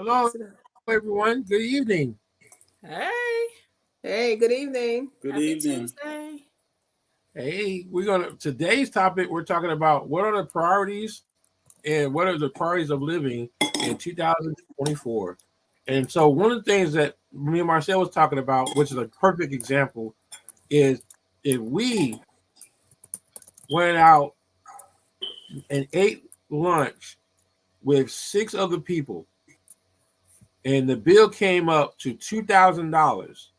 Hello, everyone. Good evening. Hey, Hey, good evening. Good happy evening. Tuesday. Hey, we're gonna today's topic. We're talking about what are the priorities and what are the priorities of living in 2024. And so, one of the things that me and Marcel was talking about, which is a perfect example, is if we went out and ate lunch with six other people, and the bill came up to $2,000.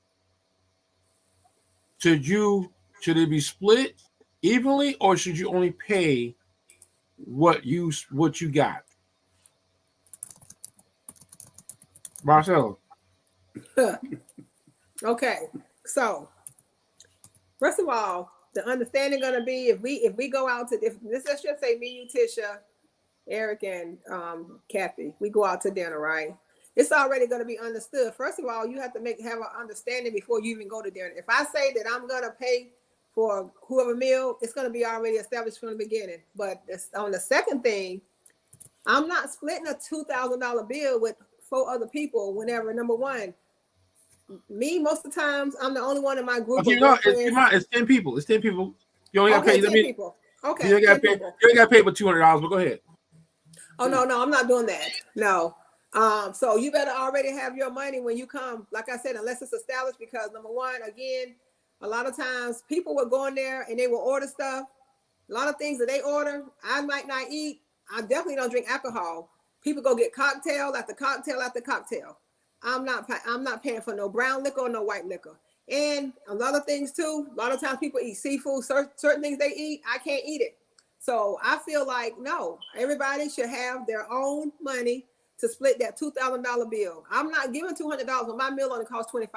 Should it be split evenly, or should you only pay what you got? Marcelo. Okay, so first of all, the understanding gonna be if we go out to if this let's just say me, you, Tisha, Eric, and Kathy, we go out to dinner, right? It's already gonna be understood. First of all, you have to have an understanding before you even go to dinner. If I say that I'm gonna pay for whoever meal, it's gonna be already established from the beginning. But on the second thing, I'm not splitting a $2,000 bill with four other people. Whenever number one, me most of the times I'm the only one in my group Okay, of no, girlfriends. it's 10 people. It's 10 people. You only got to Okay, pay. 10 people. You Okay, only got to 10 pay. people. You only got to pay for $200. But go ahead. Oh no, I'm not doing that. No. So you better already have your money when you come. Like I said, unless it's established, because number one, again, a lot of times people will go in there and they will order stuff. A lot of things that they order, I might not eat. I definitely don't drink alcohol. People go get cocktail after cocktail after cocktail. I'm not paying for no brown liquor or no white liquor. And a lot of things too. A lot of times people eat seafood. Certain things they eat, I can't eat it. So I feel like no, everybody should have their own money to split that $2,000 bill. I'm not giving $200 when my meal only costs $25.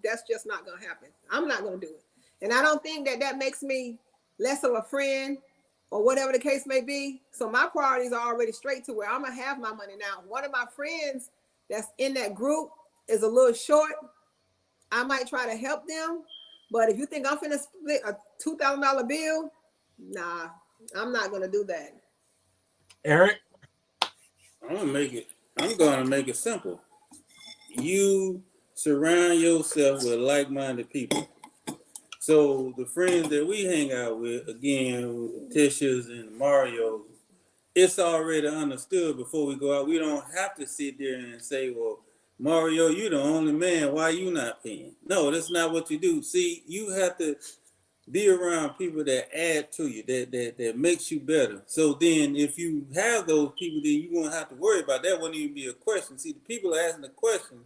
That's just not gonna happen. I'm not gonna do it, and I don't think that makes me less of a friend or whatever the case may be. So my priorities are already straight to where I'm gonna have my money now. One of my friends that's in that group is a little short. I might try to help them, but if you think I'm finna split a $2,000 bill, nah, I'm not gonna do that. Eric. I'm gonna make it simple. You surround yourself with like-minded people. So the friends that we hang out with, again, Tisha's and Mario's, it's already understood before we go out. We don't have to sit there and say, well, Mario, you're the only man. Why you not paying? No, that's not what you do. See, you have to be around people that add to you, that makes you better. So then if you have those people, then you won't have to worry about that. Wouldn't even be a question. See, the people asking the question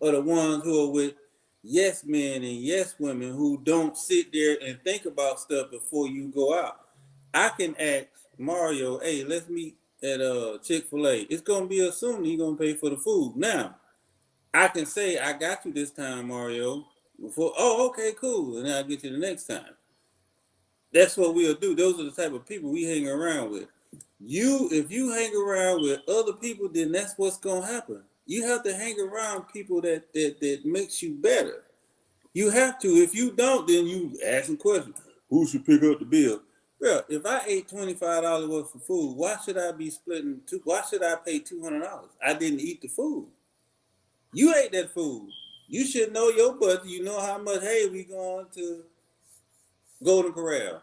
are the ones who are with yes men and yes women who don't sit there and think about stuff before you go out. I can ask Mario, hey, let's meet at Chick-fil-A. It's gonna be assumed he's gonna pay for the food. Now, I can say I got you this time, Mario. Before, oh, okay, cool, and then I'll get you the next time. That's what we'll do. Those are the type of people we hang around with. If you hang around with other people, then that's what's gonna happen. You have to hang around people that makes you better. You have to. If you don't, then you asking questions. Who should pick up the bill? Bro, if I ate $25 worth of food, why should I be splitting two? Why should I pay $200? I didn't eat the food. You ate that food. You should know your budget. You know how much. Hey, we going to Golden Corral.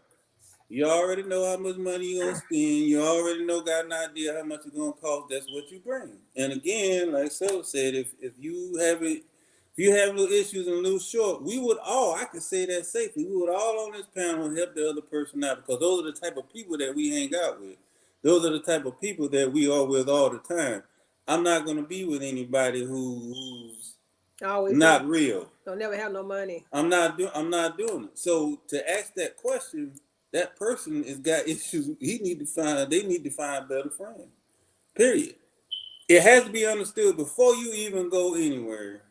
You already know how much money you're gonna spend. You already got an idea how much it's gonna cost. That's what you bring. And again, like Sel said, if you have it, if you have little issues and lose short, we would all, I can say that safely, we would all on this panel help the other person out, because those are the type of people that we hang out with. Those are the type of people that we are with all the time. I'm not gonna be with anybody who's Always not real. Don't never have no money. I'm not doing it. So to ask that question, that person has got issues. They need to find better friends. Period. It has to be understood before you even go anywhere.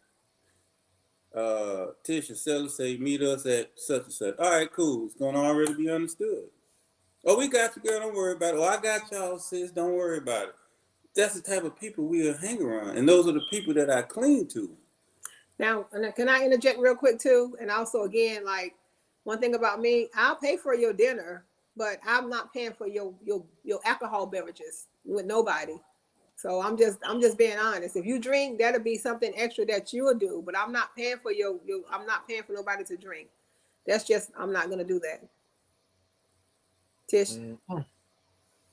Tisha Seller say meet us at such and such. All right, cool. It's gonna already be understood. Oh, we got you, girl. Don't worry about it. Oh, I got y'all, sis. Don't worry about it. That's the type of people we'll hang around, and those are the people that I cling to. Now, can I interject real quick too? And also, again, like one thing about me, I'll pay for your dinner, but I'm not paying for your alcohol beverages with nobody. So I'm just being honest. If you drink, that'll be something extra that you'll do. But I'm not paying for your I'm not paying for nobody to drink. That's just I'm not gonna do that. Tish. Mhm.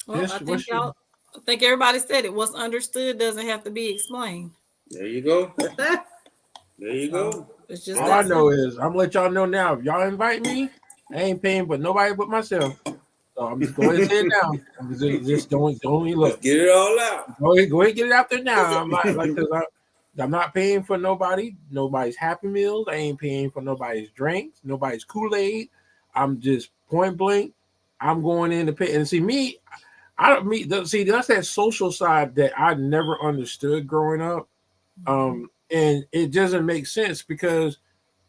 Well, Tish, what's your- I think everybody said it. What's understood doesn't have to be explained. There you go. There you go. It's just all that I know simple. is I'm gonna let y'all know now. If y'all invite me, I ain't paying but nobody but myself. So I'm just going to say it now. I'm just don't even Let's look. get it all out. Go ahead and get it out there now. I'm not like because I'm not paying for nobody's Happy Meals. I ain't paying for nobody's drinks, nobody's Kool-Aid. I'm just point blank. I'm going in to pay. And see me, that's that social side that I never understood growing up. And it doesn't make sense because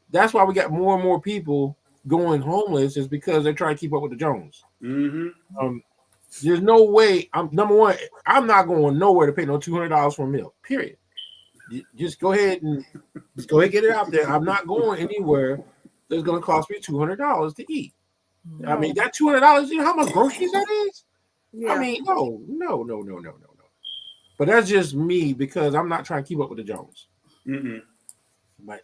that's why we got more and more people going homeless is because they're trying to keep up with the Jones. Mm-hmm. There's no way. Number one, I'm not going nowhere to pay no $200 for a meal. Period. Just go ahead and get it out there. I'm not going anywhere that's going to cost me $200 to eat. I mean, that $200. You know how much groceries that is? Yeah. I mean, no. But that's just me because I'm not trying to keep up with the Jones. Mm-hmm. But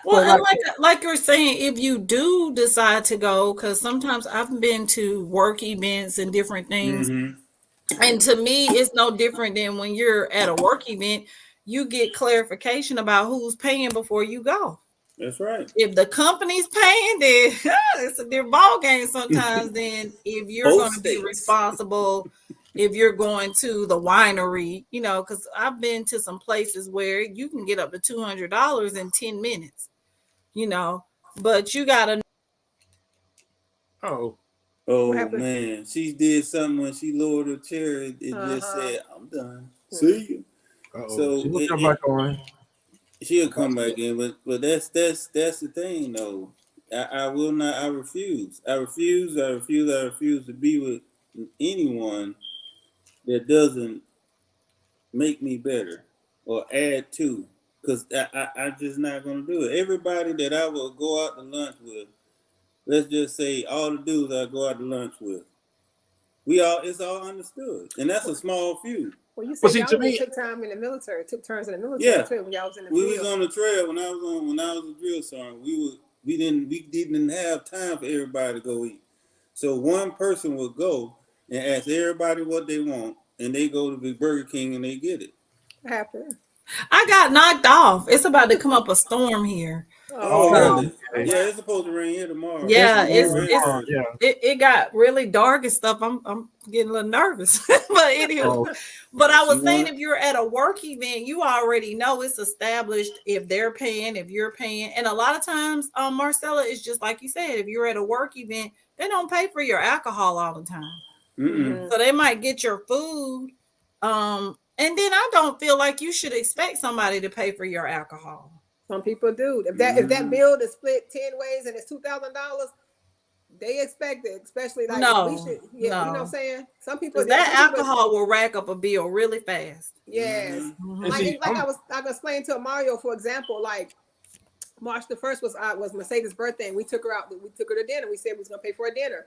Well, but and like you're saying, if you do decide to go, because sometimes I've been to work events and different things, Mm-hmm. and to me, it's no different than when you're at a work event. You get clarification about who's paying before you go. That's right. If the company's paying, then it's a different ball game sometimes. Then if you're Both going to be states. responsible, if you're going to the winery, you know, because I've been to some places where you can get up to $200 in 10 minutes, you know, but you got to. oh, Oh What happened? man, she did something when she lowered her chair. It just said, "I'm done. See you." So she will come back on. she'll come back in, but that's the thing though. I will not. I refuse. I refuse to be with anyone that doesn't make me better or add to. Because I just not gonna do it. Everybody that I will go out to lunch with, let's just say all the dudes I go out to lunch with, it's all understood, and that's a small few. Well, you Well, said see, y'all to even me- took time in the military, took turns in the military Yeah. too when y'all was in the We was field. on the trail when I was a drill sergeant. We didn't have time for everybody to go eat. So one person would go and ask everybody what they want, and they go to the Burger King and they get it. What happened? I got knocked off. It's about to come up a storm here. Oh, So, really? okay. Yeah, it's supposed to rain here tomorrow. Yeah, It's- yeah. it got really dark and stuff. I'm getting a little nervous. But anyway, Oh, but I was You saying want- if you're at a work event, you already know it's established if they're paying, if you're paying. And a lot of times, Marcella, is just like you said, if you're at a work event, they don't pay for your alcohol all the time. Mm-mm. So they might get your food. And then I don't feel like you should expect somebody to pay for your alcohol. some people do. If that bill is split 10 ways and it's $2,000, they expect it, especially like No, we should. Yeah, you know what I'm saying? Some people Because that some people- alcohol will rack up a bill really fast. Yes. Mhm. And see, Like I was explaining to Mario, for example, like March the 1st was Mercedes' birthday, and we took her out. We took her to dinner. We said we was gonna pay for a dinner.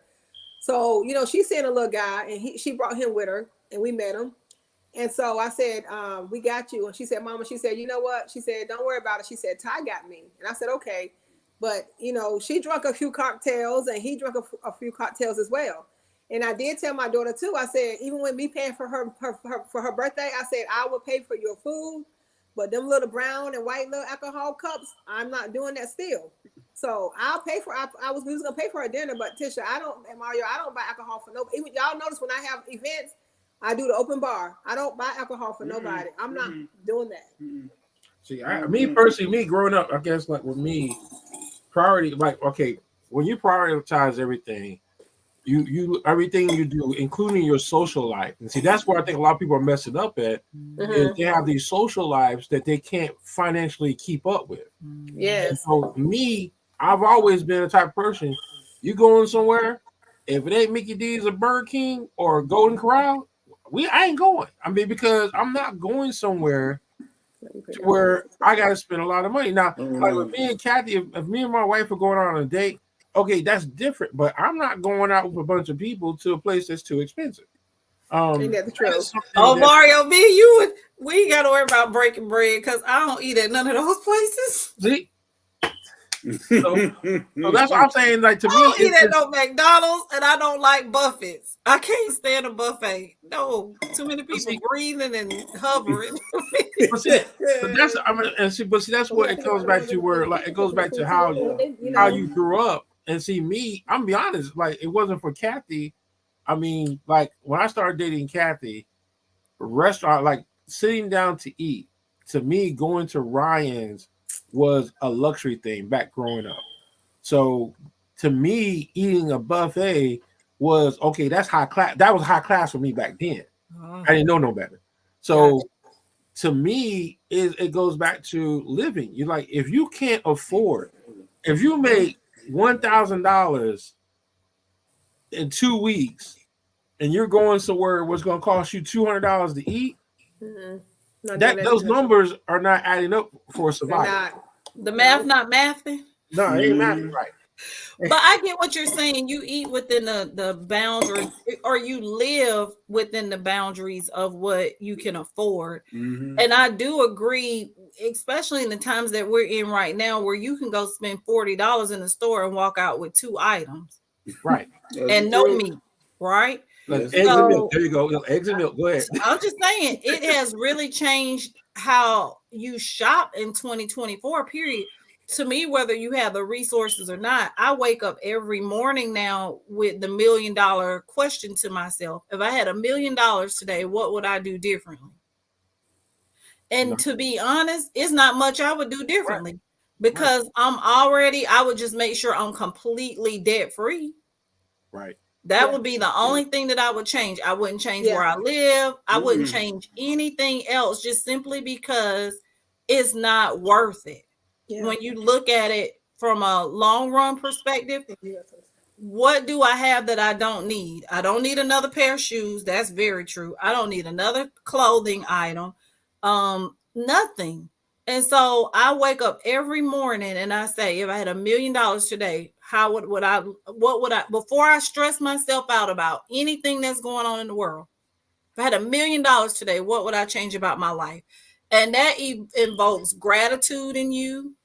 So she's seeing a little guy, and she brought him with her, and we met him. And so I said, we got you. And she said, Mama, she said, you know what? She said, don't worry about it. She said, Ty got me. And I said, okay. But, she drank a few cocktails and he drank a few cocktails as well. And I did tell my daughter too. I said, even with me paying for her birthday, I said, I will pay for your food. But them little brown and white little alcohol cups, I'm not doing that still. So I'll pay for, we was going to pay for a dinner, but Tisha, and Mario, I don't buy alcohol for nobody. Even y'all notice when I have events, I do the open bar. I don't buy alcohol for nobody. I'm not doing that. see, me personally, me growing up, I guess like with me, priority, like okay, when you prioritize everything, you everything you do, including your social life, and see that's where I think a lot of people are messing up at. Is they have these social lives that they can't financially keep up with. Yes. And so me, I've always been a type of person. You going somewhere, if it ain't Mickey D's or Burger King or Golden Corral, I ain't going. I mean, because I'm not going somewhere to where I got to spend a lot of money. Now, like with me and Kathy, if me and my wife are going on a date, okay, that's different. But I'm not going out with a bunch of people to a place that's too expensive. Ain't that the that truth? is something Oh, that- Mario, me, you would. We ain't got to worry about breaking bread because I don't eat at none of those places. see, so that's what I'm saying. Like to I me, don't eat it's at no McDonald's, and I don't like buffets. I can't stand a buffet. No, too many people see- breathing and hovering. but see, but that's I mean, and see, but see, that's what it comes back to. Where like it goes back to how you grew up. And see, me, I'm gonna be honest. Like it wasn't for Kathy. I mean, like when I started dating Kathy, restaurant like sitting down to eat. To me, going to Ryan's was a luxury thing back growing up. So to me, eating a buffet was okay. That's high class. That was high class for me back then. I didn't know no better. So to me, it goes back to living. You like if you can't afford, if you make $1,000 in 2 weeks, and you're going somewhere what's going to cost you $200 to eat, those numbers are not adding up for a survivor. The math not mathing. No, it ain't mathing right. But I get what you're saying. You eat within the boundaries, or you live within the boundaries of what you can afford. Mhm. And I do agree, especially in the times that we're in right now, where you can go spend $40 in the store and walk out with 2 items Right. and no meat, right? Like Yes. eggs and So- milk. There you go. Eggs and milk. Go ahead. I'm just saying it has really changed how you shop in 2024, period. To me, whether you have the resources or not, I wake up every morning now with the $1 million question to myself. If I had $1 million today, what would I do differently? And No. to be honest, it's not much I would do differently because I would just make sure I'm completely debt free. Right. That would be the only thing that I would change. I wouldn't change where I live. I wouldn't change anything else, just simply because it's not worth it. When you look at it from a long run perspective, what do I have that I don't need? I don't need another pair of shoes. That's very true. I don't need another clothing item. Nothing. And so I wake up every morning and I say, if I had $1 million today, what would I, before I stress myself out about anything that's going on in the world, if I had $1 million today, what would I change about my life? And that invokes gratitude in you.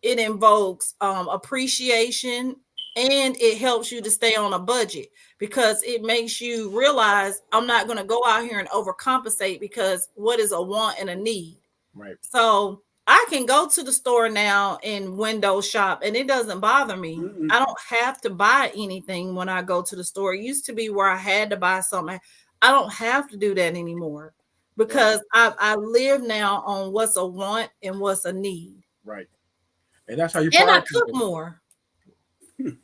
It invokes appreciation, and it helps you to stay on a budget because it makes you realize I'm not going to go out here and overcompensate because what is a want and a need. Right. So I can go to the store now and window shop and it doesn't bother me. I don't have to buy anything when I go to the store. It used to be where I had to buy something. I don't have to do that anymore because I live now on what's a want and what's a need. Right. And that's how you And I prioritize. cook more. And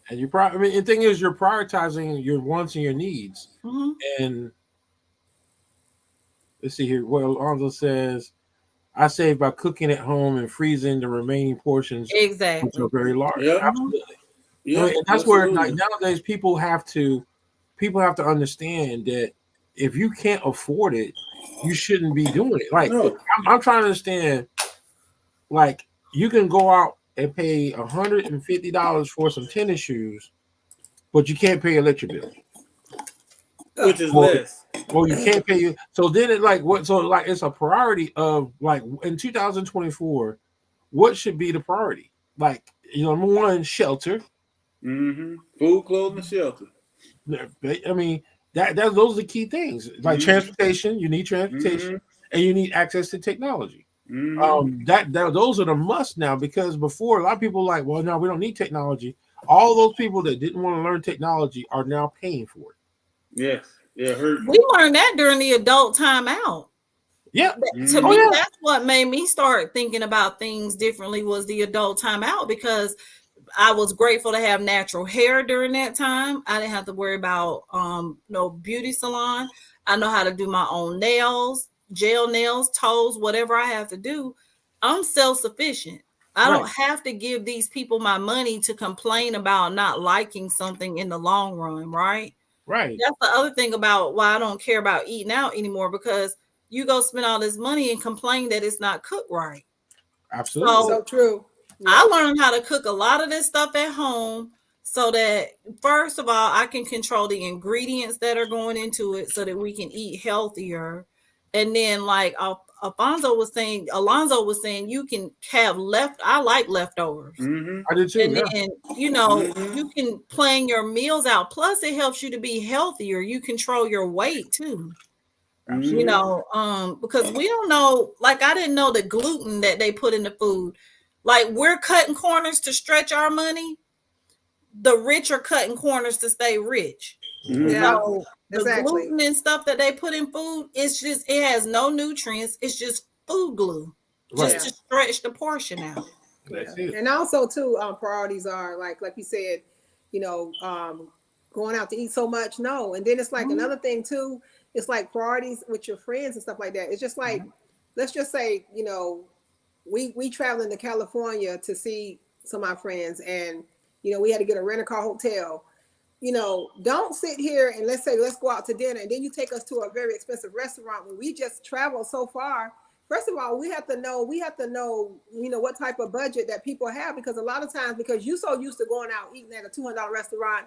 I mean, the thing is, you're prioritizing your wants and your needs. Mhm. And let's see here. Well, Alonzo says, I save by cooking at home and freezing the remaining portions, which Exactly. are very large. Yeah. Absolutely. Yeah, I mean, and that's where absolutely. like nowadays people have to understand that if you can't afford it, you shouldn't be doing it. Like No. I'm trying to understand. Like you can go out and pay $150 for some tennis shoes, but you can't pay your electric bill. Which is Well, less. Well, you can't pay you. So then it like what? So like it's a priority of like in 2024, what should be the priority? Like number one, shelter. Mm-hmm. Food, clothing, shelter. I mean those are the key things. Like transportation, you need transportation, and you need access to technology. Those are the must now because before a lot of people were like, well, no, we don't need technology. All those people that didn't want to learn technology are now paying for it. Yes. Yeah. Hurt. We learned that during the adult timeout. Yeah. To me, that's what made me start thinking about things differently was the adult timeout because I was grateful to have natural hair during that time. I didn't have to worry about no beauty salon. I know how to do my own nails, gel nails, toes, whatever I have to do. I'm self-sufficient. I don't have to give these people my money to complain about not liking something in the long run, right? Right. That's the other thing about why I don't care about eating out anymore because you go spend all this money and complain that it's not cooked right. Absolutely. So true. I learned how to cook a lot of this stuff at home so that first of all, I can control the ingredients that are going into it so that we can eat healthier. And then like Alonzo was saying you can have I like leftovers. Mm-hmm. I did too. And Yeah. then, you can plan your meals out. Plus, it helps you to be healthier. You control your weight too. Absolutely. Because we don't know, like I didn't know the gluten that they put in the food. Like we're cutting corners to stretch our money. The rich are cutting corners to stay rich. Yeah, So the exactly. gluten and stuff that they put in food, it has no nutrients. It's just food glue, just Right. to stretch the portion out. That's it. And also too, priorities are like you said, going out to eat so much. No, and then it's like another thing too. It's like priorities with your friends and stuff like that. It's just like, let's just say, we traveling to California to see some of my friends, and we had to get a rent-a-car hotel. Don't sit here and let's go out to dinner, and then you take us to a very expensive restaurant when we just traveled so far. First of all, we have to know, what type of budget that people have, because a lot of times, because you're so used to going out eating at a $200 restaurant,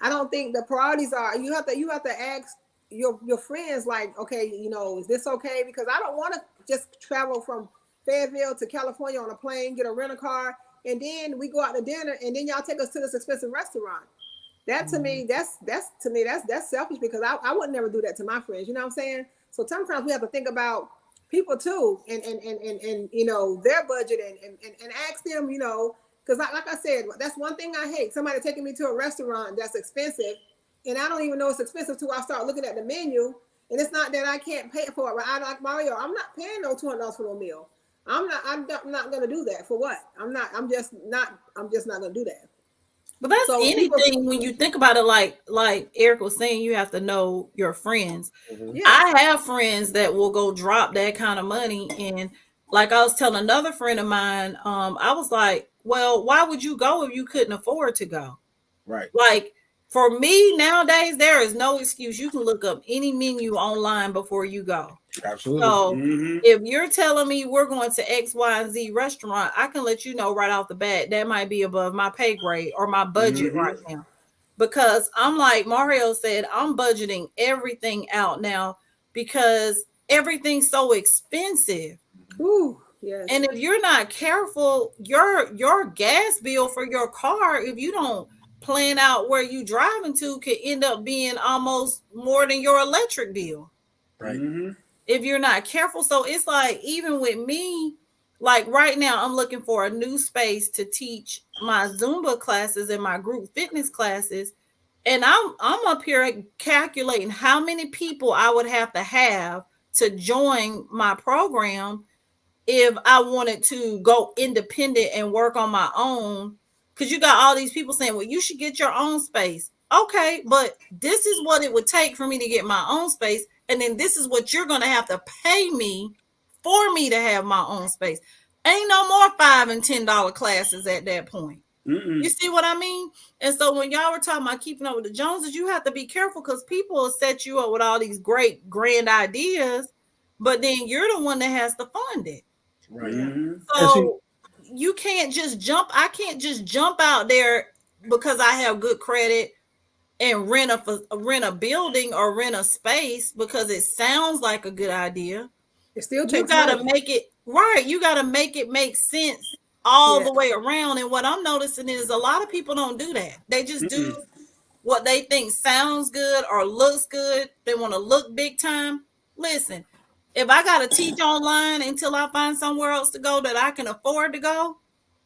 I don't think the priorities are. You have to ask your friends, like, okay, is this okay? Because I don't want to just travel from Fayetteville to California on a plane, get a rental car, and then we go out to dinner, and then y'all take us to this expensive restaurant. That to me, that's selfish, because I would never do that to my friends. You know what I'm saying? So sometimes we have to think about people too, and their budget, and ask them, because like I said, that's one thing I hate. Somebody taking me to a restaurant that's expensive, and I don't even know it's expensive till I start looking at the menu, and it's not that I can't pay for it. But I like Mario, I'm not paying no $200 for no meal. I'm not gonna do that. For what? I'm just not gonna do that. But that's So anything when you think about it, like Eric was saying, you have to know your friends. Mhm. Yeah. I have friends that will go drop that kind of money. And like I was telling another friend of mine, I was like, well, why would you go if you couldn't afford to go? Right. Like for me nowadays, there is no excuse. You can look up any menu online before you go. Absolutely. So Mm-hmm. if you're telling me we're going to X, Y, and Z restaurant, I can let you know right off the bat that might be above my pay grade or my budget right now. Because I'm like Mario said, I'm budgeting everything out now because everything's so expensive. Ooh, yes. And if you're not careful, your gas bill for your car, if you don't plan out where you driving to, could end up being almost more than your electric bill. Right. Mm-hmm. If you're not careful. So it's like, even with me, like right now, I'm looking for a new space to teach my Zumba classes and my group fitness classes. And I'm up here calculating how many people I would have to join my program if I wanted to go independent and work on my own. Because you got all these people saying, well, you should get your own space. Okay, but this is what it would take for me to get my own space. And then this is what you're going to have to pay me for me to have my own space. Ain't no more $5 and $10 classes at that point. Mm-mm. You see what I mean? And so when y'all were talking about keeping up with the Joneses, you have to be careful, because people will set you up with all these great grand ideas, but then you're the one that has to fund it. Right. Mm-hmm. So you can't just jump. I can't just jump out there because I have good credit and rent a building or rent a space because it sounds like a good idea. It still You takes got to money. make it right. You got to make it make sense all the way around. And what I'm noticing is a lot of people don't do that. They just do what they think sounds good or looks good. They want to look big time. Listen, if I got to teach online until I find somewhere else to go that I can afford to go,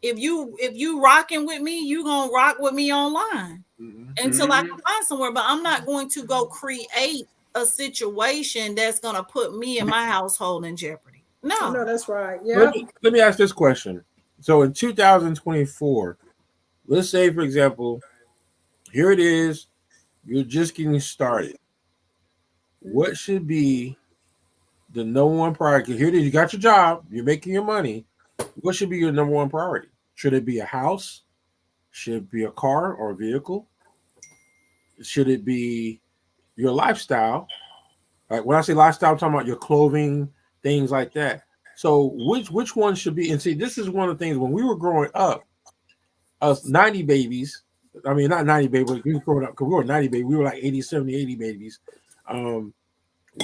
if you rocking with me, you gonna rock with me online until I can find somewhere. But I'm not going to go create a situation that's gonna put me and my household in jeopardy. No. No, that's right. Yeah. Let me ask this question. So in 2024, let's say, for example, here it is, you're just getting started. What should be the number one priority? Here it is, you got your job, you're making your money. What should be your number one priority? Should it be a house? Should it be a car or a vehicle? Should it be your lifestyle? Like when I say lifestyle, I'm talking about your clothing, things like that. So which one should be? And see, this is one of the things when we were growing up, us 90 babies, I mean, not 90 babies, but we were growing up because we were 90 babies. We were like 80, 70, 80 babies.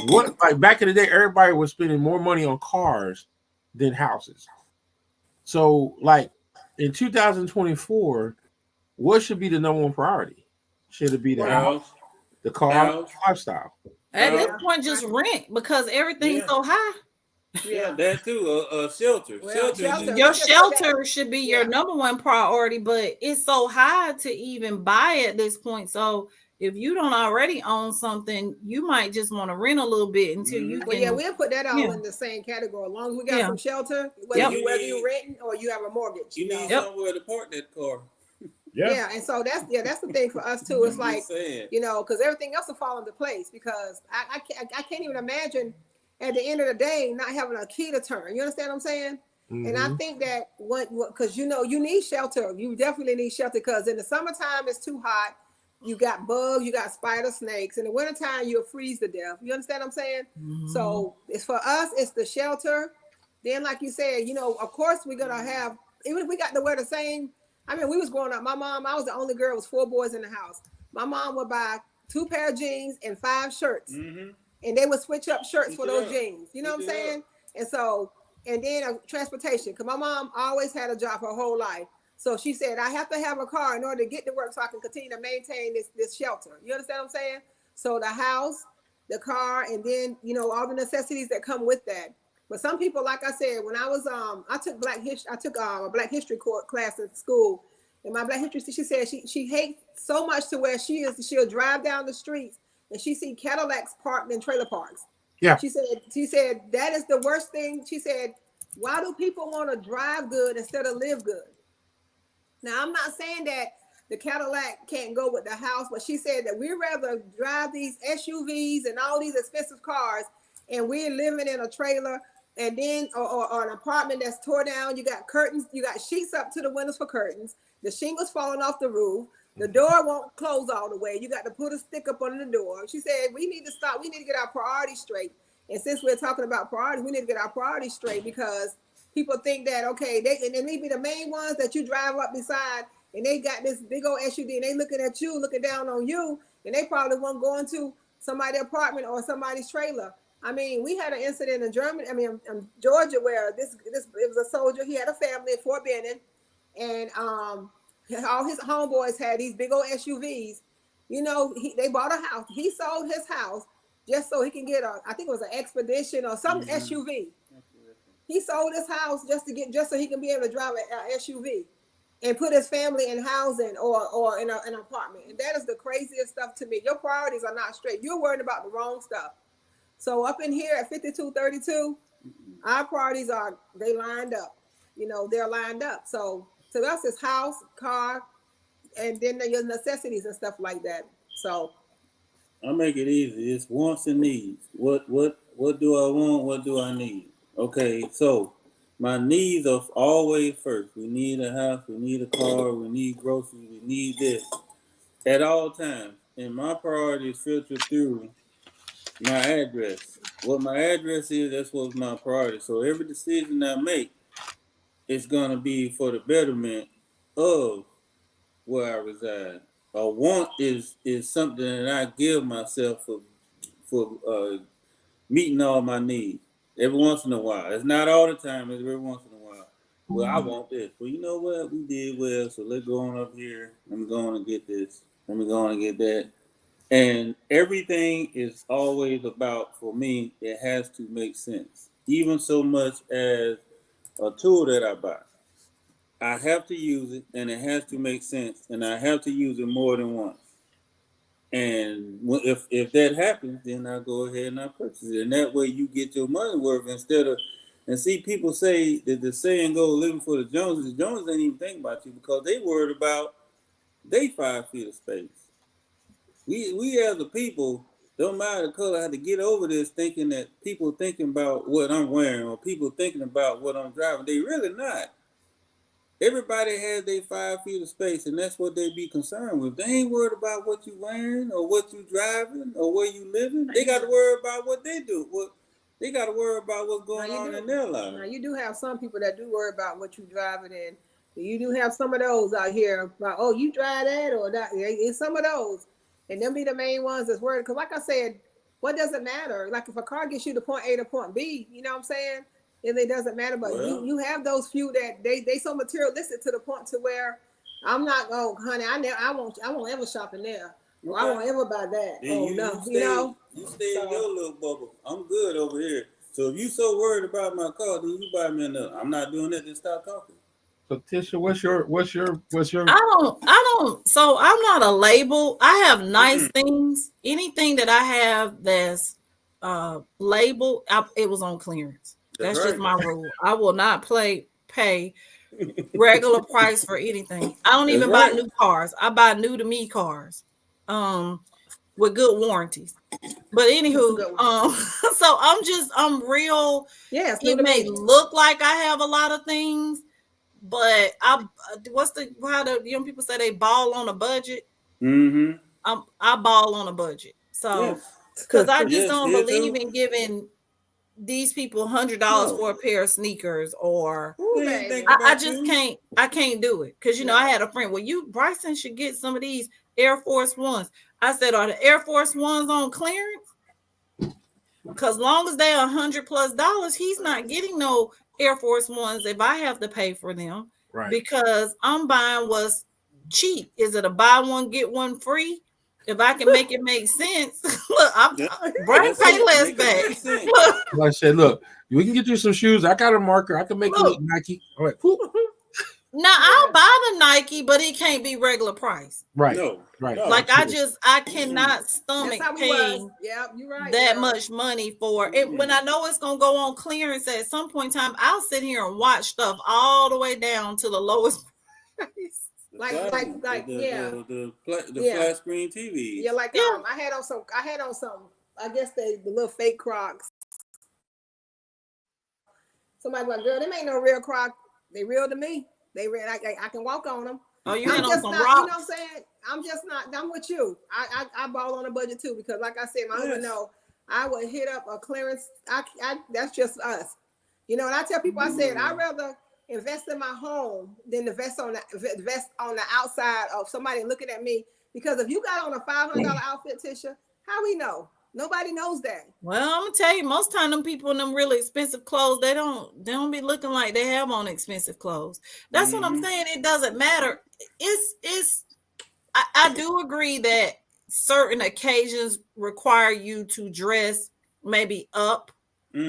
What like back in the day, everybody was spending more money on cars than houses. So, like in 2024, what should be the number one priority? Should it be the house, House, the car, house. lifestyle? At this Yeah. point, just rent because everything's Yeah. so high. Yeah, that too. Shelter. Well, Shelter. shelter. Your Let's just put that- shelter should be Yeah. your number one priority, but it's so high to even buy at this point. So if you don't already own something, you might just want to rent a little bit until you can. Well, yeah, we'll put that all Yeah. in the same category. As long as we got Yeah. some shelter, whether Yep. you whether you're renting or you have a mortgage. You need Yep. somewhere to park that car. Yeah, and so that's the thing for us too. It's I'm like just saying. because everything else will fall into place. Because I can't even imagine at the end of the day not having a key to turn. You understand what I'm saying? And I Mhm. think that because you need shelter. You definitely need shelter because in the summertime it's too hot. You got bugs, you got spider snakes. In the wintertime, you'll freeze to death. You understand what I'm saying? Mhm. So it's for us, it's the shelter. Then, like you said, of course we're gonna have, even if we got to wear the same. I mean, we was growing up. My mom, I was the only girl, it was 4 boys in the house. My mom would buy 2 pair of jeans and 5 shirts. Mm-hmm. And they would switch up shirts Switch for it those up. jeans. You know what I'm Switch it saying? And so, and then transportation, because my mom always had a job her whole life. So she said, I have to have a car in order to get to work so I can continue to maintain this shelter. You understand what I'm saying? So the house, the car, and then, all the necessities that come with that. But some people, like I said, when I was, I took a Black History class in school. And my Black History, she said she hates so much to where she'll drive down the streets and she see Cadillacs parked in trailer parks. Yeah. She said that is the worst thing. She said, why do people want to drive good instead of live good? Now, I'm not saying that the Cadillac can't go with the house, but she said that we'd rather drive these SUVs and all these expensive cars, and we're living in a trailer and then or an apartment that's tore down. You got curtains, you got sheets up to the windows for curtains, the shingles falling off the roof, the door won't close all the way. You got to put a stick up on the door. She said we need to stop. We need to get our priorities straight. And since we're talking about priorities, we need to get our priorities straight because people think that, okay, and they may be the main ones that you drive up beside and they got this big old SUV and they looking at you, looking down on you, and they probably won't go into somebody's apartment or somebody's trailer. I mean, we had an incident in Georgia where it was a soldier. He had a family in Fort Benning, and all his homeboys had these big old SUVs. They bought a house. He sold his house just so he can get I think it was an Expedition or some SUV. He sold his house just so he can be able to drive an SUV and put his family in housing or in an apartment. And that is the craziest stuff to me. Your priorities are not straight. You're worried about the wrong stuff. So up in here at 5232, our priorities they lined up. They're lined up. So to us, it's house, car, and then your necessities and stuff like that. So I'll make it easy. It's wants and needs. What do I want? What do I need? Okay, so my needs are always first. We need a house, we need a car, we need groceries, we need this at all times. And my priorities filter through my address. What my address is, that's what's my priority. So every decision I make is gonna be for the betterment of where I reside. A want is something that I give myself for meeting all my needs every once in a while. It's not all the time, it's every once in a while. Well, I want this. Well, you know what? We did well, so let's go on up here. Let me go on and get this. Let me go on and get that. And everything is always about, for me, it has to make sense. Even so much as a tool that I buy. I have to use it, and it has to make sense, and I have to use it more than once. And if that happens, then I go ahead and I purchase it, and that way you get your money worth instead of. And see, people say that the saying goes, "Living for the Joneses." The Joneses ain't even think about you because they worried about they 5 feet of space. We as a people, don't matter the color, have to get over this thinking that people thinking about what I'm wearing or people thinking about what I'm driving. They really not. Everybody has their 5 feet of space, and that's what they be concerned with. They ain't worried about what you wearing or what you driving or where you living. They got to worry about what they do. They got to worry about what's going on in their life. Now you do have some people that do worry about what you driving in, You do have some of those out here. Like, oh, you try that or that. It's some of those, and them be the main ones that's worried. Because, like I said, what does it matter? Like if a car gets you to point A to point B, you know what I'm saying? And it doesn't matter. But you have those few that they so materialistic to the point to where I'm not. Oh, honey, I won't ever shop in there. Or I won't ever buy that. Then oh no, you know. You stay in your little bubble. I'm good over here. So if you so worried about my car, then you buy me another. I'm not doing that. Then stop talking. So Tisha, what's your I don't so I'm not a label. I have nice things. Anything that I have that's labeled, it was on clearance. That's just my rule. I will not pay regular price for anything. I don't even buy new cars. I buy new to me cars. With good warranties. But anywho, so I'm real. Yes, it may look like I have a lot of things, but how the young people say they ball on a budget? Mm-hmm. I ball on a budget. So because I just don't believe in giving these people $100 for a pair of sneakers, or I just can't. I can't do it because I had a friend. Well, Bryson should get some of these Air Force Ones. I said, are the Air Force Ones on clearance? Because long as they're $100+, he's not getting no Air Force Ones if I have to pay for them. Right. Because I'm buying what's cheap. Is it a buy one get one free? If I can make it make sense, look, Brian pay less back. Like I said, look, we can get you some shoes. I got a marker. I can make it look Nike. All right. Now I'll buy the Nike, but it can't be regular price. Right. No. Right. Like I cannot stomach paying that much money for it. When I know it's gonna go on clearance at some point in time, I'll sit here and watch stuff all the way down to the lowest price. The flat screen TV. Yeah, I had on some. I guess the little fake Crocs. Somebody like, girl, them ain't no real Crocs. They real to me. They real. I can walk on them. Oh, you had on some rocks. You know what I'm saying? I'm just not. I'm with you. I ball on a budget too because, like I said, my husband know I would hit up a clearance. That's just us. And I tell people, I said I'd rather invest in my home than invest on the outside of somebody looking at me. Because if you got on a $500 outfit, Tisha, how we know? Nobody knows that. Well, I'm gonna tell you, most time them people in them really expensive clothes, they don't be looking like they have on expensive clothes. That's what I'm saying. It doesn't matter. I do agree that certain occasions require you to dress maybe up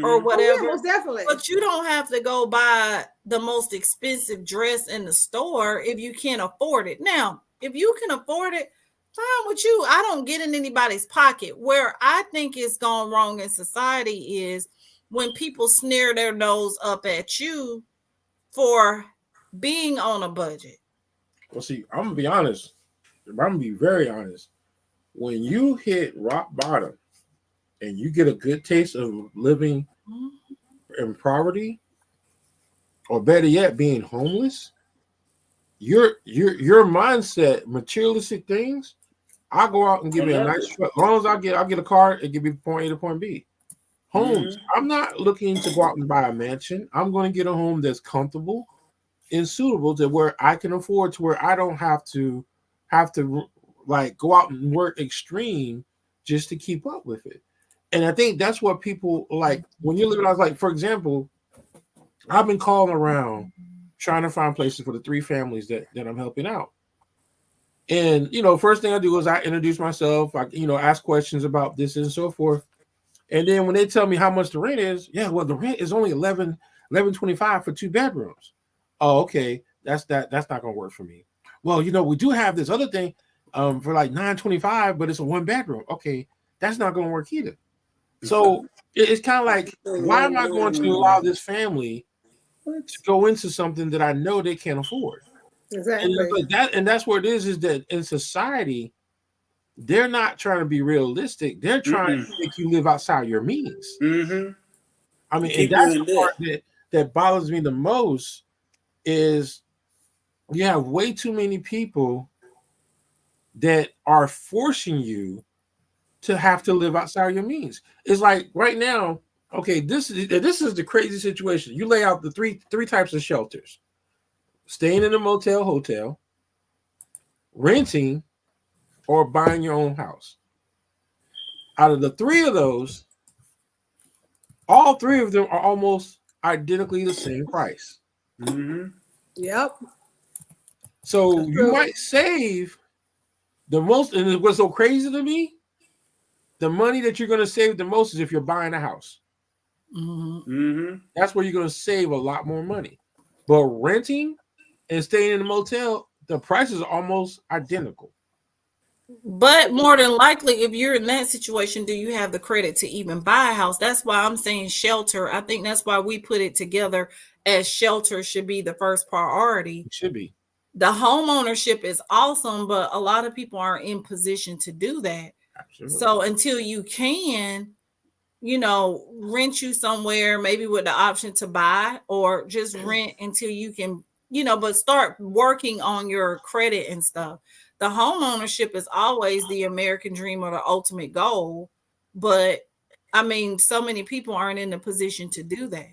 or whatever. Most definitely. But you don't have to go buy the most expensive dress in the store if you can't afford it. Now, if you can afford it, fine with you. I don't get in anybody's pocket. Where I think it's gone wrong in society is when people sneer their nose up at you for being on a budget. Well, see, I'm gonna be honest. I'm gonna be very honest. When you hit rock bottom and you get a good taste of living in poverty, or better yet, being homeless, your mindset, materialistic things. I go out and give me a nice truck. As long as I get a car, it give me point A to point B. Homes. I'm not looking to go out and buy a mansion. I'm going to get a home that's comfortable and suitable to where I can afford, to where I don't have to like go out and work extreme just to keep up with it. And I think that's what people like when you're living out. Like, for example, I've been calling around trying to find places for the 3 families that I'm helping out. And, first thing I do is I introduce myself, I, ask questions about this and so forth. And then when they tell me how much the rent is, the rent is only $11.25 for 2 bedrooms. Oh, okay. That's not going to work for me. Well, we do have this other thing for like $9.25, but it's a 1 bedroom. Okay. That's not going to work either. So it's kind of like, why am I going to allow this family to go into something that I know they can't afford? Exactly. And that's what it is that in society, they're not trying to be realistic. They're trying to make you live outside your means. I mean, and that's the part that bothers me the most is you have way too many people that are forcing you to have to live outside your means. It's like right now, okay, this is the crazy situation. You lay out the three types of shelters. staying in a motel, hotel, renting, or buying your own house. Out of the three of those, all three of them are almost identically the same price. Mm-hmm. Yep. So That's you true. might save the most, and what's so crazy to me, the money that you're going to save the most is if you're buying a house. Mhm. Mm-hmm. That's where you're going to save a lot more money. But renting and staying in a motel, the prices are almost identical. But more than likely, if you're in that situation, do you have the credit to even buy a house? That's why I'm saying shelter. I think that's why we put it together as shelter should be the first priority. It should be. The home ownership is awesome, but a lot of people aren't in position to do that. Absolutely. So until you can, rent you somewhere, maybe with the option to buy or just rent until you can, but start working on your credit and stuff. The home ownership is always the American dream or the ultimate goal. But I mean, so many people aren't in the position to do that.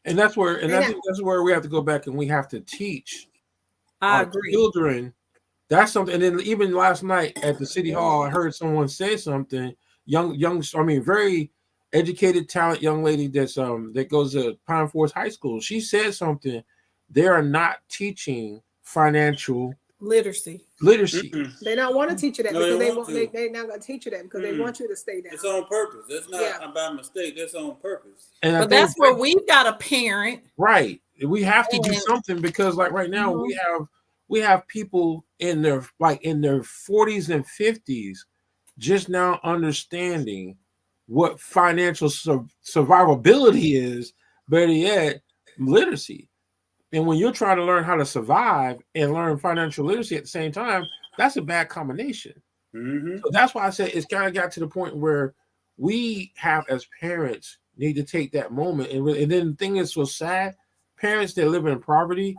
And that's where, and I And think that's where we have to go back and we have to teach I our agree. children. That's something. And then even last night at the city hall, I heard someone say something. Very educated, talent young lady that goes to Pine Forest High School. She said something. They are not teaching financial Literacy. literacy. Mm-mm. They don't want to teach you that No, because they they want won't. to. They're not going to teach you that because they Mm-mm. want you to stay down. It's on purpose. That's not Yeah. by mistake. That's on purpose. And I But think that's where we've got a parent. right. We have to do And- something because, like right now, Mhm. we have people in their 40s and 50s just now understanding what financial survivability is. Better yet, literacy. And when you're trying to learn how to survive and learn financial literacy at the same time, that's a bad combination. Mm-hmm. So that's why I said it's kind of got to the point where we have, as parents, need to take that moment. And then the thing is so sad, parents that live in poverty,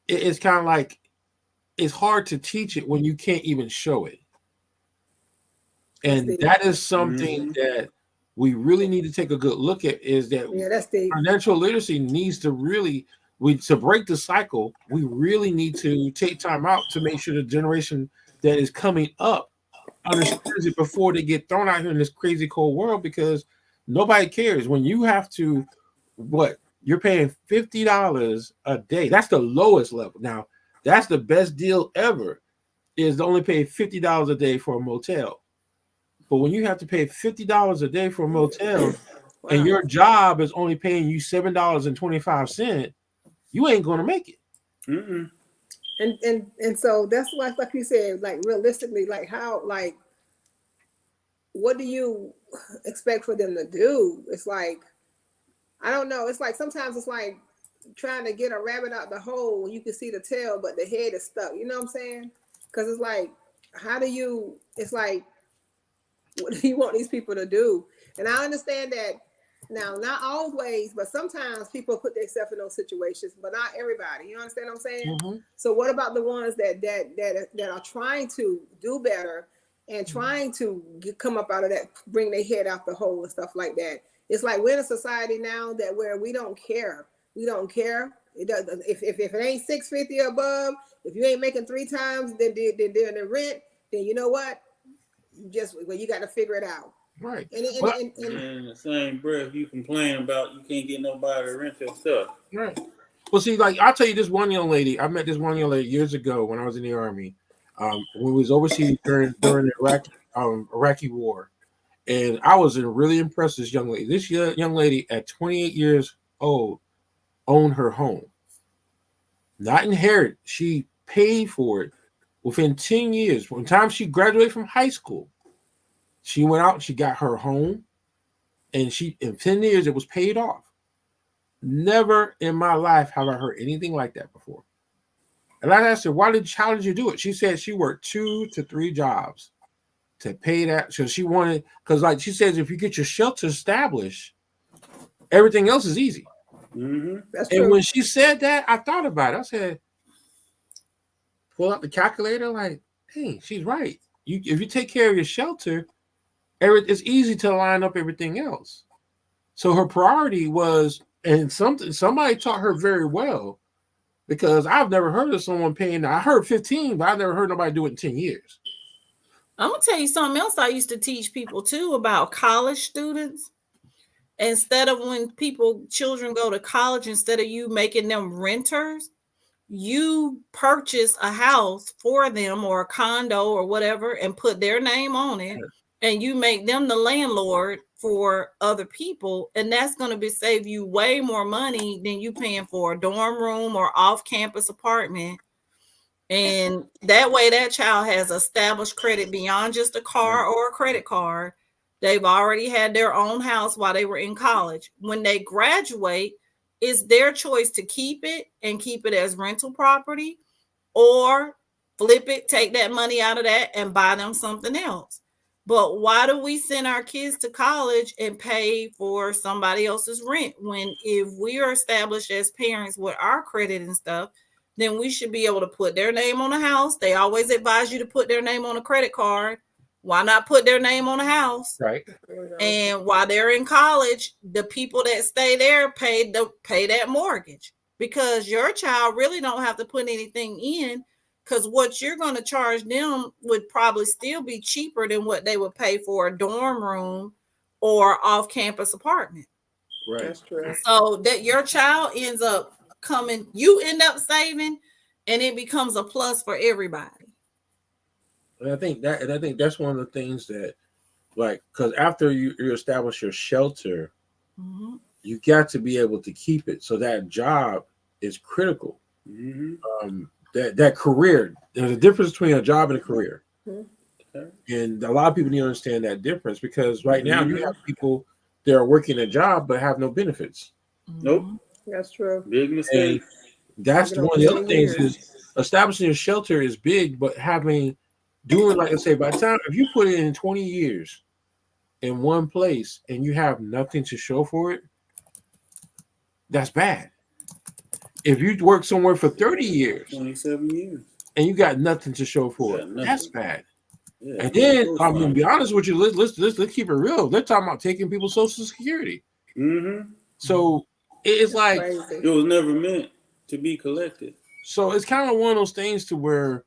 it's kind of like it's hard to teach it when you can't even show it. And deep. that is something that we really need to take a good look at, is that Yeah, that's deep. financial literacy needs to really, to break the cycle, we really need to take time out to make sure the generation that is coming up understands it before they get thrown out here in this crazy cold world, because nobody cares. When you have to, you're paying $50 a day. That's the lowest level. Now, that's the best deal ever, is to only pay $50 a day for a motel. But when you have to pay $50 a day for a motel, and Wow. your job is only paying you $7.25, you ain't going to make it. Mm-mm. And so that's why, like you said, like realistically, like how, like, what do you expect for them to do? It's like, I don't know. It's like sometimes it's like trying to get a rabbit out the hole when you can see the tail, but the head is stuck. You know what I'm saying? Because it's like, how do you? It's like, what do you want these people to do? And I understand that now, not always, but sometimes people put themselves in those situations, but not everybody. You understand what I'm saying? Mm-hmm. So what about the ones that are trying to do better and trying to come up out of that, bring their head out the hole and stuff like that? It's like we're in a society now that where we don't care. We don't care. It does if it ain't $650 above, if you ain't making 3 times the rent, then you know what? You got to figure it out. Right. And In the same breath, you complain about you can't get nobody to rent your stuff. Right. Well, see, like I'll tell you, this one young lady, I met this one young lady years ago when I was in the Army. When we was overseas during the Iraqi war, and I was really impressed with this young lady. This young lady at 28 years old owned her home, not inherited. She paid for it within 10 years. From the time she graduated from high school, she went out, she got her home, and in 10 years it was paid off. Never in my life have I heard anything like that before. And I asked her, how did you do it? She said she worked 2 to 3 jobs to pay that. So she wanted, because like she says, if you get your shelter established, everything else is easy. Mm-hmm. that's And true. when she said that, I thought about it. I said, pull out the calculator, like, hey, she's right. If you take care of your shelter, it's easy to line up everything else. So her priority was, and somebody taught her very well, because I've never heard of someone paying. I heard 15, but I've never heard nobody do it in 10 years. I'm gonna tell you something else I used to teach people too about college students. Instead of when children go to college, instead of you making them renters, you purchase a house for them or a condo or whatever and put their name on it, and you make them the landlord for other people, and that's going to be save you way more money than you paying for a dorm room or off-campus apartment. And that way that child has established credit beyond just a car or a credit card. They've already had their own house while they were in college. When they graduate, it's their choice to keep it and keep it as rental property, or flip it, take that money out of that and buy them something else. But why do we send our kids to college and pay for somebody else's rent, when if we are established as parents with our credit and stuff, then we should be able to put their name on a house? They always advise you to put their name on a credit card. Why not put their name on a house? Right. And while they're in college, the people that stay there pay that mortgage, because your child really don't have to put anything in, because what you're going to charge them would probably still be cheaper than what they would pay for a dorm room or off-campus apartment. Right. That's true. So that your child ends up you end up saving, and it becomes a plus for everybody. And I think that's one of the things that, like, because after you establish your shelter, Mm-hmm. you got to be able to keep it. So that job is critical. Mm-hmm. That career, there's a difference between a job and a career. Mm-hmm. And a lot of people need to understand that difference, because right now you have people that are working a job but have no benefits. Nope. That's true. Big mistake. And that's one of the other things is establishing a shelter is big, but doing like I say, by the time if you put it in 20 years in one place and you have nothing to show for it, that's bad. If you work somewhere for 30 years 27 years. and you got nothing to show for it, nothing. that's bad. Yeah, And then I'm gonna be honest with you, let's keep it real. They're talking about taking people's Social Security. Mm-hmm. So it's like Crazy. It was never meant to be collected. so it's kind of one of those things to where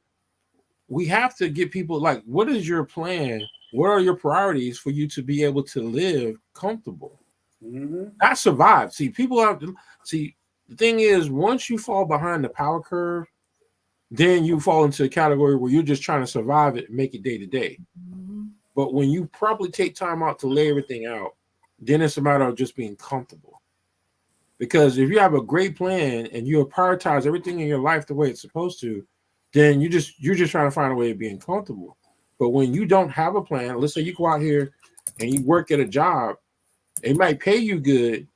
we have to get people, like, what is your plan? What are your priorities for you to be able to live comfortable? Mm-hmm. Not survive. See, the thing is, once you fall behind the power curve, then you fall into a category where you're just trying to survive it and make it day to day. Mm-hmm. But when you probably take time out to lay everything out, then it's a matter of just being comfortable. Because if you have a great plan and you prioritize everything in your life the way it's supposed to, then you're just trying to find a way of being comfortable. But when you don't have a plan, let's say you go out here and you work at a job, it might pay you good,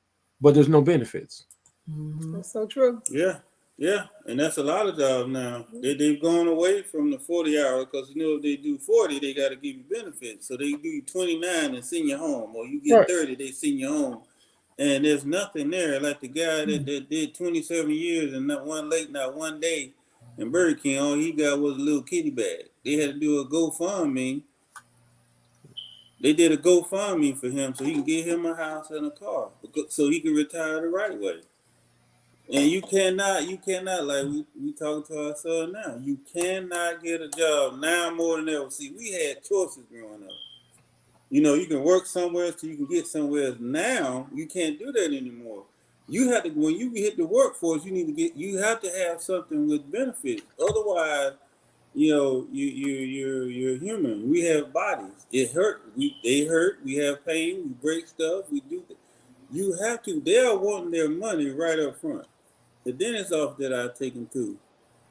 but there's no benefits. Mm-hmm. That's so true. Yeah. Yeah. And that's a lot of jobs now. They've gone away from the 40 hours, because if they do 40, they got to give you benefits. So they do 29 and send you home, or you get 30, they send you home. And there's nothing there. Like the guy that did 27 years and not one late, not one day in Burger King, all he got was a little kitty bag. They had to do a GoFundMe. They did a GoFundMe for him so he can get him a house and a car, so he can retire the right way. And you cannot, like we talking to our son now, you cannot get a job now more than ever. See, we had choices growing up. You know, you can work somewhere so you can get somewhere. Now you can't do that anymore. You have to, when you hit the workforce, you have to have something with benefits. Otherwise, you know, you're human. We have bodies. It hurt. They hurt. We have pain. We break stuff. We do. You have to. They are wanting their money right up front. The dentist office that I take them to,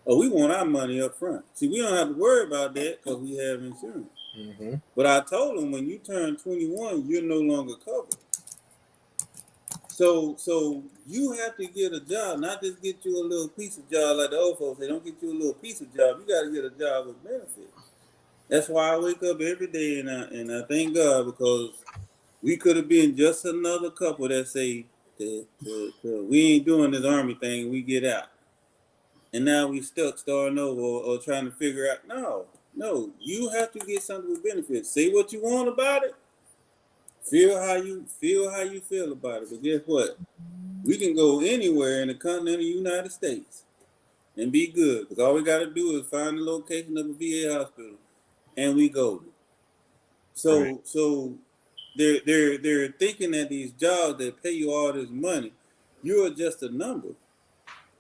we want our money up front. See, we don't have to worry about that because we have insurance. Mm-hmm. But I told them, when you turn 21, you're no longer covered. So you have to get a job, not just get you a little piece of job like the old folks say. Don't get you a little piece of job. You got to get a job with benefits. That's why I wake up every day and I thank God, because we could have been just another couple that say we ain't doing this army thing. We get out, and now we stuck starting over or trying to figure out. No, you have to get something with benefits. Say what you want about it. Feel how you feel about it. But guess what? We can go anywhere in the continental United States and be good. Because all we got to do is find the location of a VA hospital, and we go. So, Right. so they're thinking that these jobs that pay you all this money, you are just a number.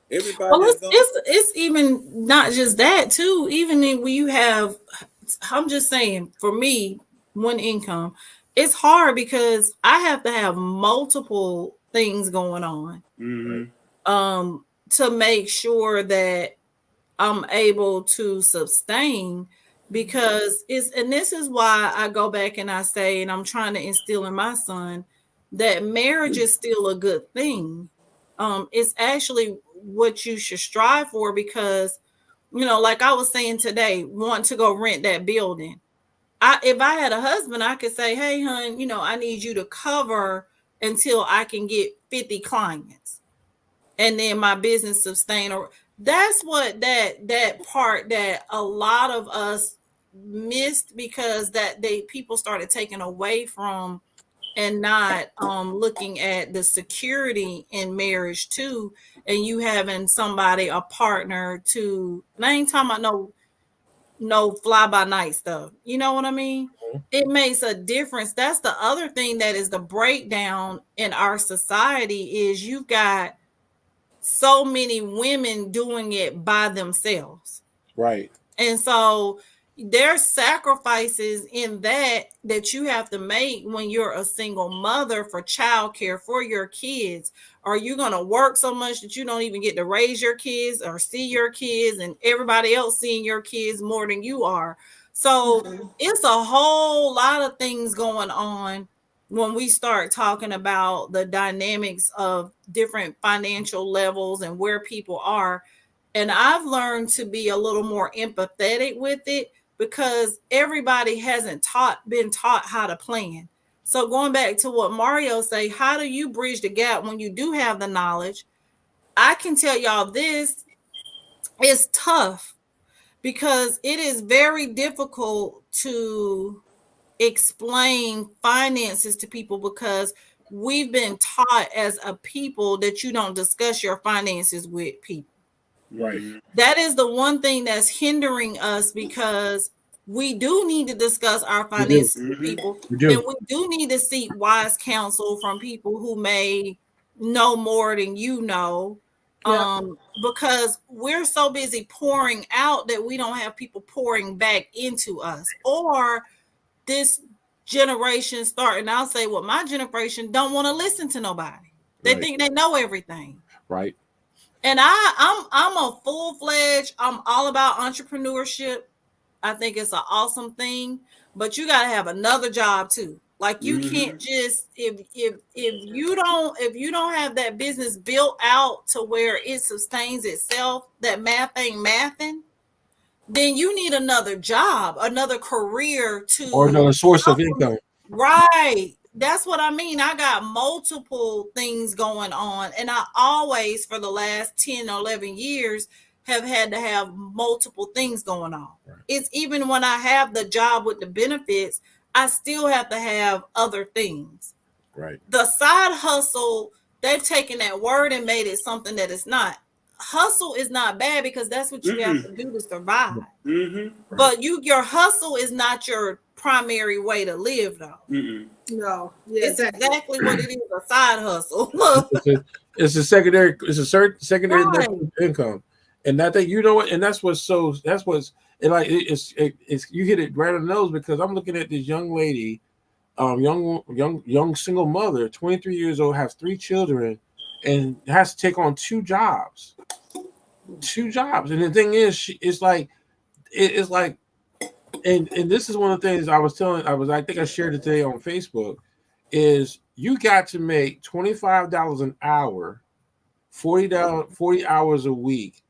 Everybody Well, that's going. it's even not just that too. Even when you have, I'm just saying, for me, one income, it's hard because I have to have multiple things going on to make sure that I'm able to sustain, because this is why I go back and I say, and I'm trying to instill in my son that marriage is still a good thing. It's actually what you should strive for, because, like I was saying today, want to go rent that building. If I had a husband, I could say, hey, hun, I need you to cover until I can get 50 clients, and then my business sustain. Or that's what that part that a lot of us missed, because people started taking away from and not looking at the security in marriage too, and you having somebody, a partner to, and I ain't talking about no fly by night stuff. You know what I mean? It makes a difference. That's the other thing that is the breakdown in our society, is you've got so many women doing it by themselves. Right. And so there's sacrifices in that you have to make when you're a single mother for childcare for your kids. Are you going to work so much that you don't even get to raise your kids or see your kids, and everybody else seeing your kids more than you are? So it's a whole lot of things going on when we start talking about the dynamics of different financial levels and where people are. And I've learned to be a little more empathetic with it, because everybody hasn't been taught how to plan. So going back to what Mario say, how do you bridge the gap when you do have the knowledge? I can tell y'all this is tough, because it is very difficult to explain finances to people, because we've been taught as a people that you don't discuss your finances with people. Right. That is the one thing that's hindering us, because we do need to discuss our finances with people, and we do need to seek wise counsel from people who may know more than you know. Because we're so busy pouring out that we don't have people pouring back into us. Or this generation starting, I'll say, well, my generation don't want to listen to nobody. They think they know everything. Right. And I'm a full-fledged, I'm all about entrepreneurship. I think it's an awesome thing, but you got to have another job too. Like, you can't just, if you don't have that business built out to where it sustains itself, that math ain't mathing, then you need another job, another career or another source of income. Right. That's what I mean. I got multiple things going on, and I always, for the last 10 or 11 years, have had to have multiple things going on. Right. It's even when I have the job with the benefits, I still have to have other things. Right. The side hustle, they've taken that word and made it something that it's not. Hustle is not bad, because that's what you have to do to survive. But your hustle is not your primary way to live, though. No, it's exactly what it is, a side hustle. It's a secondary income, and I think, you know what, and that's what's you hit it right on the nose, because I'm looking at this young lady, young single mother, 23 years old, has 3 children, and has to take on 2 jobs. And the thing is, it's like, and this is one of the things I think I shared it today on Facebook, is you got to make $25 an hour, 40 hours a week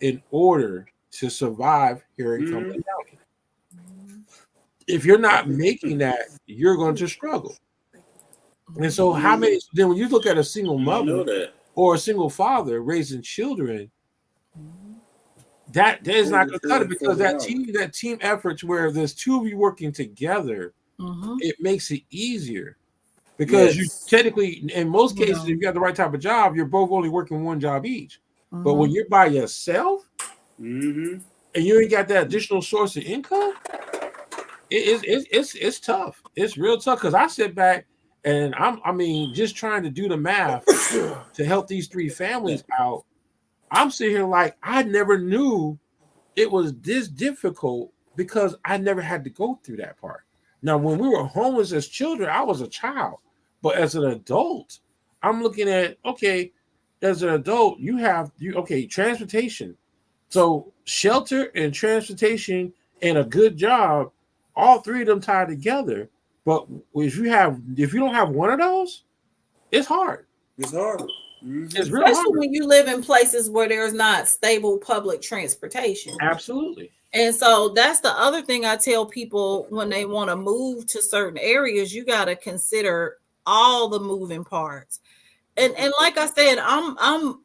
in order to survive here in Cumberland County. If you're not making that, you're going to struggle. And so then when you look at a single mother or a single father raising children, that is not going to cut it, because that team effort, where there's 2 of you working together, it makes it easier, because you technically, in most cases, if you got the right type of job, you're both only working 1 job each. But when you're by yourself, Mm-hmm. and you ain't got that additional source of income, it's tough. It's real tough because I sit back and I mean, just trying to do the math to help these three families out. I'm sitting here like I never knew it was this difficult because I never had to go through that part. Now, when we were homeless as children, I was a child, but as an adult, I'm looking at okay, as an adult, transportation. So shelter and transportation and a good job, all three of them tied together. But if you don't have one of those, it's hard. It's hard. Mm-hmm. It's real Especially hard. when you live in places where there's not stable public transportation. Absolutely. And so that's the other thing I tell people when they want to move to certain areas, you got to consider all the moving parts. And like I said, I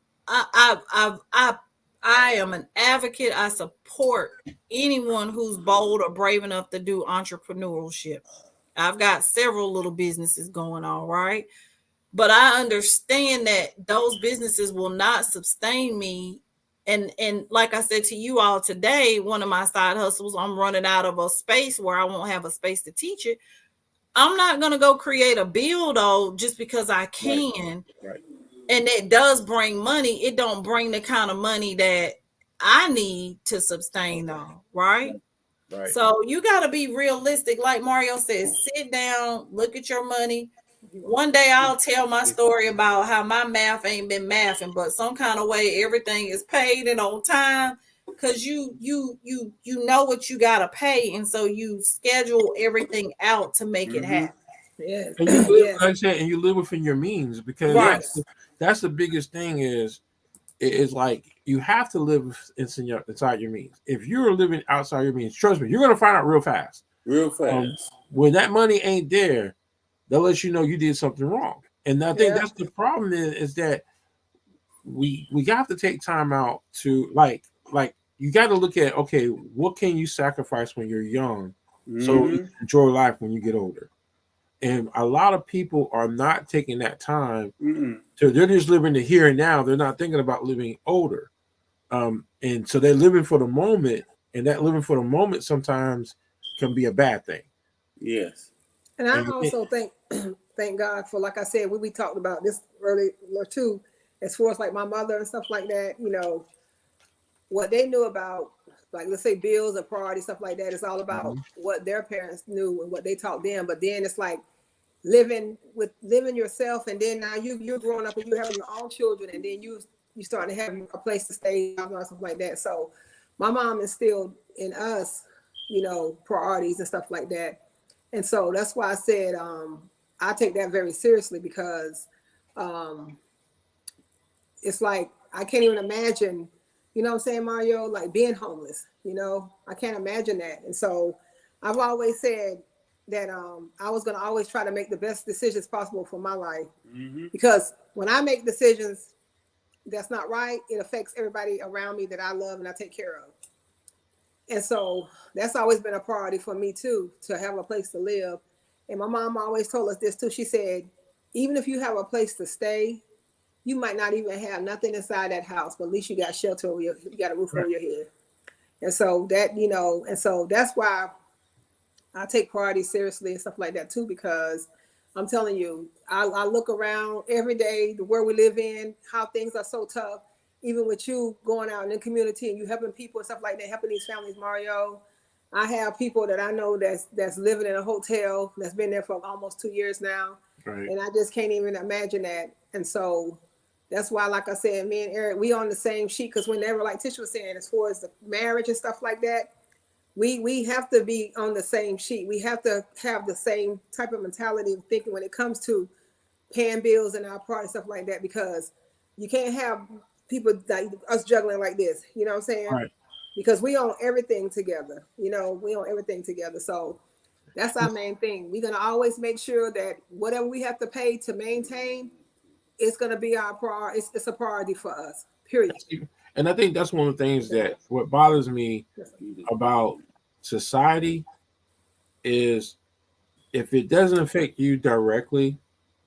am an advocate. I support anyone who's bold or brave enough to do entrepreneurship. I've got several little businesses going on, right? But I understand that those businesses will not sustain me. And like I said to you all today, one of my side hustles, I'm running out of a space where I won't have a space to teach it. I'm not going to go create a bill though, just because I can. Right. And it does bring money. It don't bring the kind of money that I need to sustain though. Right. Right. So you got to be realistic. Like Mario says, sit down, look at your money. One day I'll tell my story about how my math ain't been mathing, but some kind of way everything is paid and on time because you know what you gotta pay, and so you schedule everything out to make it happen. Yes. And you live, Yes. like I said, and you live within your means because Right. that's the biggest thing is like you have to live inside your means. If you're living outside your means, trust me, you're gonna find out real fast. Real fast. When that money ain't there, they'll let you know you did something wrong. And I think that's the problem is that we have to take time out to like you got to look at okay, what can you sacrifice when you're young so you can enjoy life when you get older. And a lot of people are not taking that time to they're just living the here and now. They're not thinking about living older. And so they're living for the moment, and that living for the moment sometimes can be a bad thing. Yes. And I also thank God for, like I said, we talked about this earlier too, as far as like my mother and stuff like that, you know, what they knew about, like, let's say bills and priority, stuff like that. It's all about what their parents knew and what they taught them. But then it's like living yourself. And then now you're growing up and you having your own children. And then you starting to have a place to stay and stuff like that. So my mom instilled in us, you know, priorities and stuff like that. And so that's why I said I take that very seriously because it's like I can't even imagine, you know what I'm saying, Mario, like being homeless, you know, I can't imagine that. And so I've always said that I was going to always try to make the best decisions possible for my life because when I make decisions that's not right, it affects everybody around me that I love and I take care of. And so that's always been a priority for me too, to have a place to live. And my mom always told us this too. She said, even if you have a place to stay, you might not even have nothing inside that house, but at least you got shelter over you got a roof over your head. And so that, you know, and so that's why I take priority seriously and stuff like that too, because I'm telling you, I look around every day, where we live in, how things are so tough. Even with you going out in the community and you helping people and stuff like that, helping these families, Mario. I have people that I know that's living in a hotel that's been there for almost 2 years now. Right. And I just can't even imagine that. And so that's why, like I said, me and Eric, we on the same sheet because whenever, like Tish was saying, as far as the marriage and stuff like that, we have to be on the same sheet. We have to have the same type of mentality of thinking when it comes to paying bills and our part and stuff like that, because you can't have people like us juggling like this, you know what I'm saying? Right. Because we own everything together, you know, we own everything together. So that's our main thing. We're going to always make sure that whatever we have to pay to maintain, it's going to be our priority. It's a priority for us, period. And I think that's one of the things that what bothers me about society is if it doesn't affect you directly,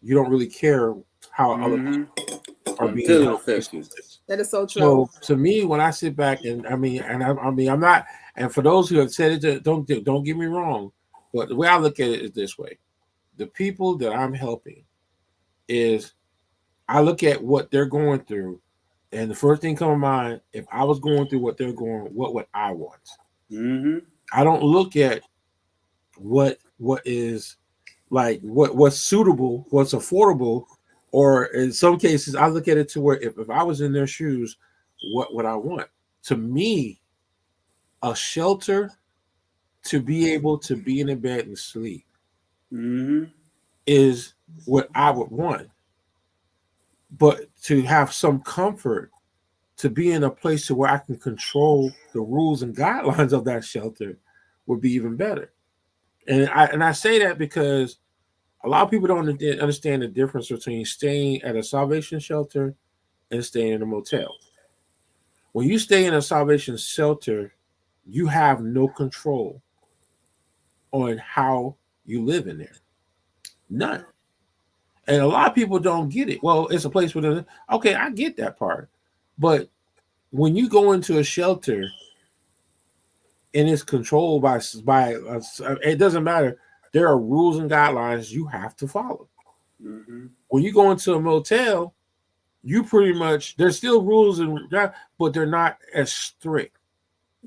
you don't really care how other people are being affected. That is so true. So to me, when I sit back and I'm not, and for those who have said it, don't get me wrong, but the way I look at it is this way: the people that I'm helping is I look at what they're going through, and the first thing come to mind, if I was going through what they're going, what would I want? Mm-hmm. I don't look at what is like what's suitable, what's affordable, or in some cases, I look at it to where if I was in their shoes, what would I want? To me, a shelter to be able to be in a bed and sleep Mm-hmm. is what I would want. But to have some comfort, to be in a place to where I can control the rules and guidelines of that shelter would be even better. And I say that because a lot of people don't understand the difference between staying at a salvation shelter and staying in a motel. When you stay in a salvation shelter, you have no control on how you live in there. None. And a lot of people don't get it. Well, it's a place where okay, I get that part. But when you go into a shelter and it's controlled by it doesn't matter. There are rules and guidelines you have to follow. Mm-hmm. When you go into a motel, you pretty much there's still rules but they're not as strict.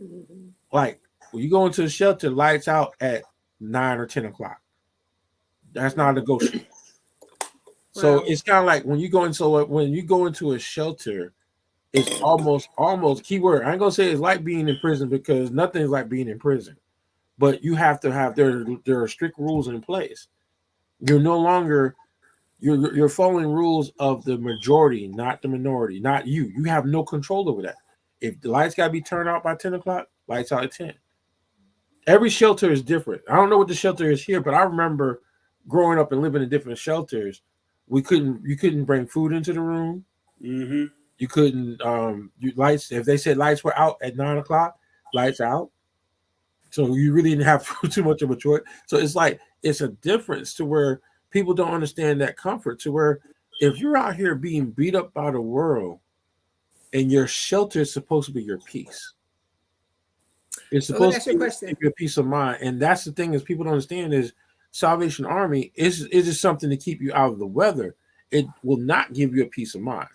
Mhm. Like when you go into a shelter, lights out at 9 or 10 o'clock. That's not negotiable. So Wow. it's kind of like when you go into a shelter, it's almost keyword. I ain't gonna say it's like being in prison because nothing's like being in prison. But you have to have there are strict rules in place. You're no longer you're following rules of the majority, not the minority, not you. You have no control over that. If the lights gotta be turned out by 10 o'clock, lights out at 10. Every shelter is different. I don't know what the shelter is here, but I remember growing up and living in different shelters. You couldn't bring food into the room. Mm-hmm. You couldn't lights if they said lights were out at 9 o'clock, lights out. So you really didn't have too much of a choice. So it's like it's a difference to where people don't understand that comfort to where if you're out here being beat up by the world and your shelter is supposed to be your peace. It's So let me supposed ask you a to question. give you a peace of mind. And that's the thing is people don't understand is Salvation Army is just something to keep you out of the weather. It will not give you a peace of mind.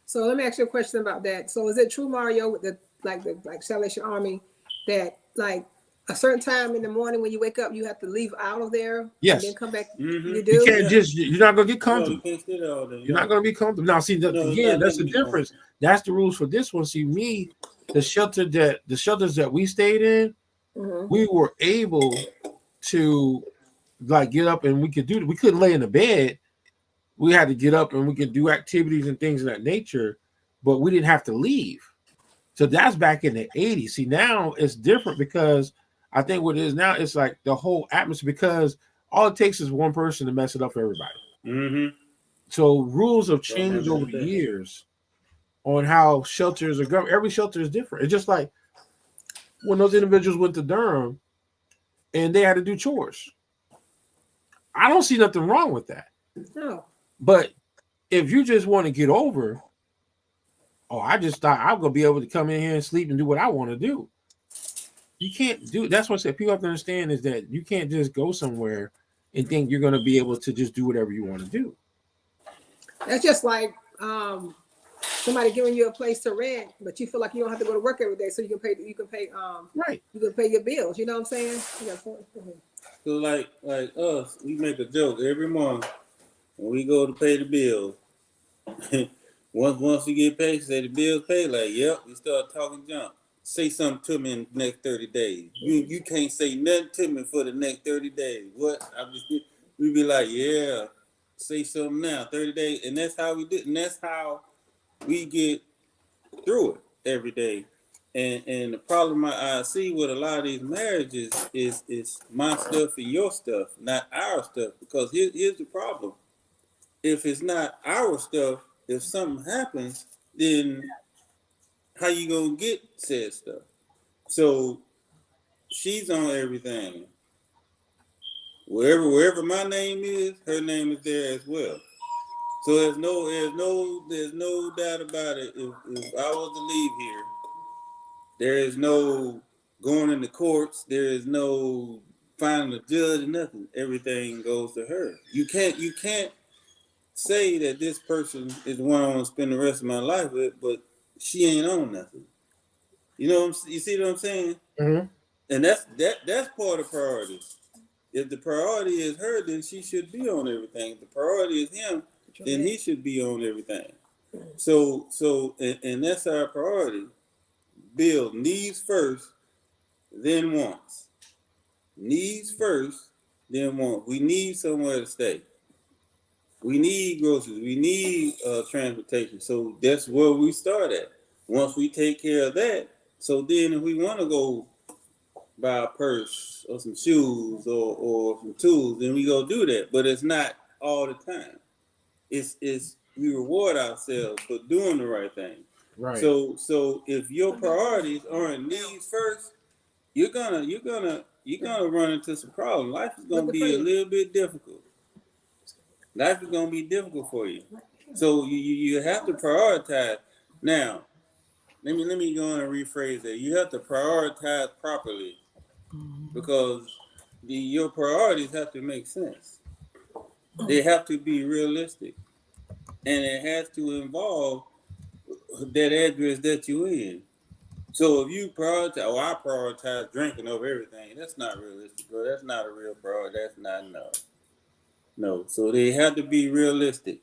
So let me ask you a question about that. So is it true, Mario, with the Salvation Army, that like a certain time in the morning when you wake up, you have to leave out of there Yes. and then come back? Mm-hmm. You do? You can't Yeah. you're not gonna get No, comfortable. you can't stay there all day. You're not going to be comfortable. Now, see, No, again, not that's the letting you difference. That's the rules for this one. See, me, the shelters that we stayed in, Mhm. we were able to like get up and we couldn't lay in the bed. We had to get up and we could do activities and things of that nature, but we didn't have to leave. So that's back in the 80s. See, now it's different because I think what it is now, it's like the whole atmosphere because all it takes is one person to mess it up for everybody. Mm-hmm. So rules have So changed over the that. years on how shelters are governed. Every shelter is different. It's just like when those individuals went to Durham and they had to do chores. I don't see nothing wrong with that. No. But if you just want to get over, I just thought I'm gonna be able to come in here and sleep and do what I want to do. You can't do. That's what I said. People have to understand is that you can't just go somewhere and think you're gonna be able to just do whatever you want to do. That's just like somebody giving you a place to rent, but you feel like you don't have to go to work every day, so you can pay Right. you can pay your bills. You know what I'm saying? So like us, we make a joke every month when we go to pay the bills. once we get paid, say the bills paid. Like, yep, we start talking junk. Say something to me in the next 30 days. You can't say nothing to me for the next 30 days. What? We be like, yeah, say something now. 30 days, and that's how we do. And that's how we get through it every day. And the problem I see with a lot of these marriages is my stuff and your stuff, not our stuff. Because here's the problem. If it's not our stuff, if something happens, then how you gonna get said stuff? So she's on everything. Wherever my name is, her name is there as well. So there's no doubt about it. If I was to leave here, there is no going in the courts. There is no finding a judge or nothing. Everything goes to her. You can't say that this person is the one I want to spend the rest of my life with, but she ain't on nothing. You know, you see what I'm saying? Mm-hmm. And that's part of priorities. If the priority is her, then she should be on everything. If the priority is him, then he should be on everything. So and that's our priority. Build needs first, then wants. Needs first, then wants. We need somewhere to stay. We need groceries. We need transportation. So that's where we start at. Once we take care of that, so then if we want to go buy a purse or some shoes or some tools, then we go do that. But it's not all the time. It's we reward ourselves for doing the right thing. Right. So if your priorities aren't needs first, you're gonna run into some problems. Life is gonna be a little bit difficult. Life is gonna be difficult for you. So you have to prioritize. Now, let me go on and rephrase that. You have to prioritize properly because your priorities have to make sense. They have to be realistic, and it has to involve that address that you're in. So if you prioritize, I prioritize drinking over everything. That's not realistic, bro. That's not a real priority. That's not enough. No. So they have to be realistic.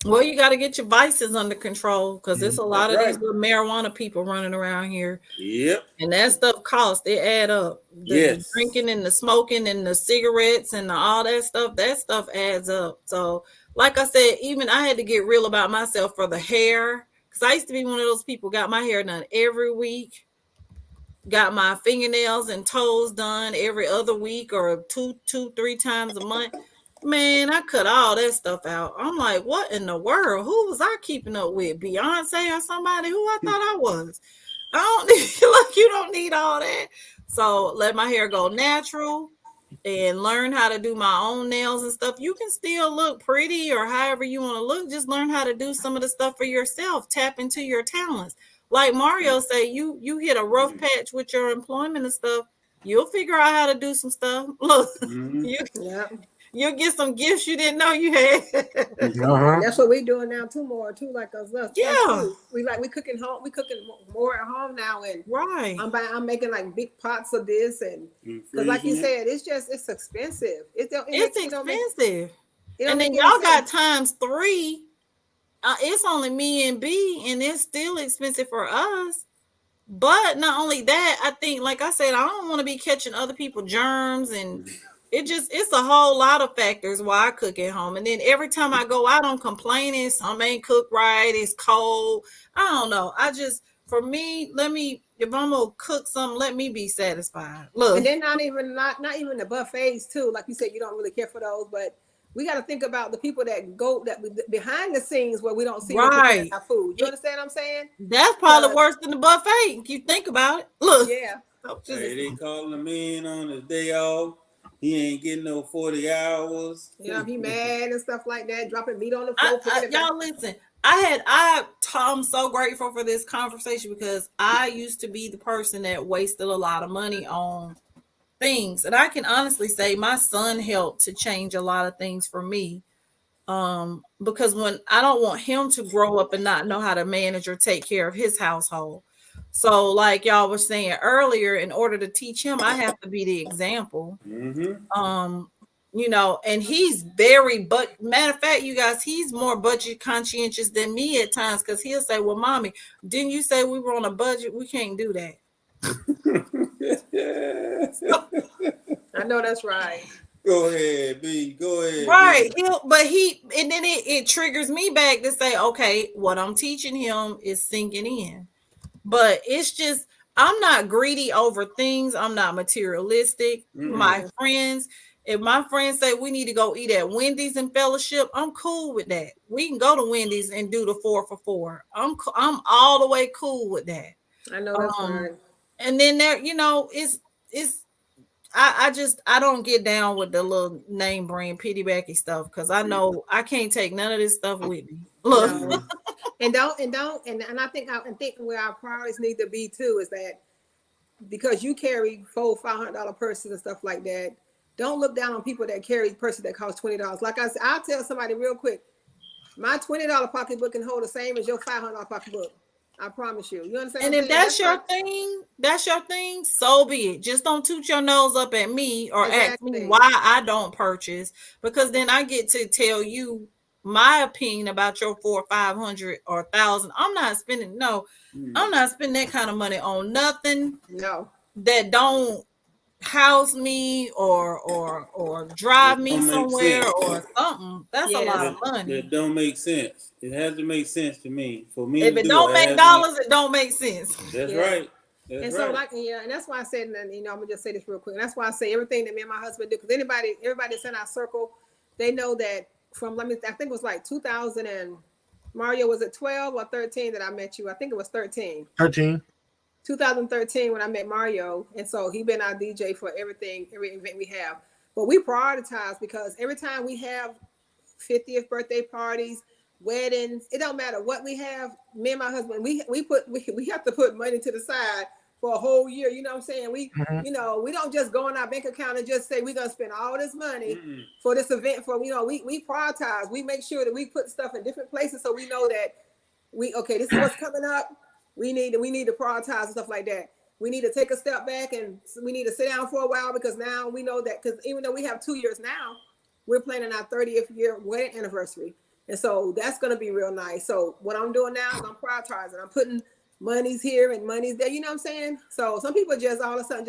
Well, you got to get your vices under control because there's a lot of That's these right. little marijuana people running around here. Yep. And that stuff costs. It add up. The Yes. drinking and the smoking and the cigarettes and all that stuff adds up. So, like I said, even I had to get real about myself for the hair because I used to be one of those people got my hair done every week, got my fingernails and toes done every other week or two, 3 times a month. Man, I cut all that stuff out. I'm like, what in the world? Who was I keeping up with? Beyonce or somebody who I thought I was? I don't need, look, you don't need all that. So let my hair go natural and learn how to do my own nails and stuff. You can still look pretty or however you want to look. Just learn how to do some of the stuff for yourself. Tap into your talents. Like Mario say, you hit a rough patch with your employment and stuff. You'll figure out how to do some stuff. Look, you'll get some gifts you didn't know you had. That's what we're doing now too, like us. Yeah. We cooking home. We cooking more at home now, and Right. I'm making like big pots of this, and because like you said, it's expensive. It's expensive. And then y'all got times 3. It's only me and B, and it's still expensive for us. But not only that, I think, like I said, I don't want to be catching other people germs, and it's a whole lot of factors why I cook at home. And then every time I go out, I'm complaining something ain't cooked right, it's cold. I don't know. For me, if I'm gonna cook something, let me be satisfied. Look, and then not even the buffets too. Like you said, you don't really care for those, but we got to think about the people that go behind the scenes where we don't see right our food. You understand what I'm saying? That's probably worse than the buffet. If you think about it, look. Yeah. Hey, they calling him in on his day off. He ain't getting no 40 hours. Yeah, he mad and stuff like that. Dropping meat on the floor. Y'all listen. I'm so grateful for this conversation because I used to be the person that wasted a lot of money on things, and I can honestly say my son helped to change a lot of things for me. Because when I don't want him to grow up and not know how to manage or take care of his household. So, like y'all were saying earlier, in order to teach him, I have to be the example. Mm-hmm. And he's matter of fact, you guys, he's more budget conscientious than me at times because he'll say, well, mommy, didn't you say we were on a budget? We can't do that. I know that's right. Go ahead, B. Go ahead. Right. And then it triggers me back to say, okay, what I'm teaching him is sinking in. But it's just, I'm not greedy over things. I'm not materialistic. Mm-hmm. My friends, if my friends say we need to go eat at Wendy's and Fellowship, I'm cool with that. We can go to Wendy's and do the 4 for $4. I'm all the way cool with that. I know that's right. And then there, it's I don't get down with the little name brand pity backy stuff because I know I can't take none of this stuff with me. Look, No. And I think where our priorities need to be too is that because you carry $400-$500 purses and stuff like that, don't look down on people that carry purses that cost $20. Like I said, I'll tell somebody real quick, my $20 pocketbook can hold the same as your $500 pocketbook. I promise you. You understand? and if that's your thing, so be it. Just don't toot your nose up at me or ask me why I don't purchase, because then I get to tell you my opinion about your $400 or $500 or $1,000. I'm not spending that kind of money on nothing. No, that don't house me or drive me somewhere or something. That's a lot of money. That don't make sense. It has to make sense to me. For me, if it don't make dollars, it don't make sense. That's right. And so, and that's why I said, and I'm gonna just say this real quick. And that's why I say everything that me and my husband do, because everybody that's in our circle, they know that from I think it was like 2000 and Mario, was it 12 or 13 that I met you? I think it was 13. 2013 when I met Mario, and so he been our DJ for every event we have. But we prioritize because every time we have 50th birthday parties, weddings, it don't matter what we have. Me and my husband, we have to put money to the side for a whole year. You know what I'm saying? We don't just go in our bank account and just say we're gonna spend all this money for this event. We prioritize. We make sure that we put stuff in different places so we know that this is what's coming up. We need to prioritize and stuff like that. We need to take a step back and we need to sit down for a while because now we know that, because even though we have 2 years now, we're planning our 30th year wedding anniversary. And so that's going to be real nice. So what I'm doing now is I'm prioritizing. I'm putting monies here and monies there. You know what I'm saying? So some people just all of a sudden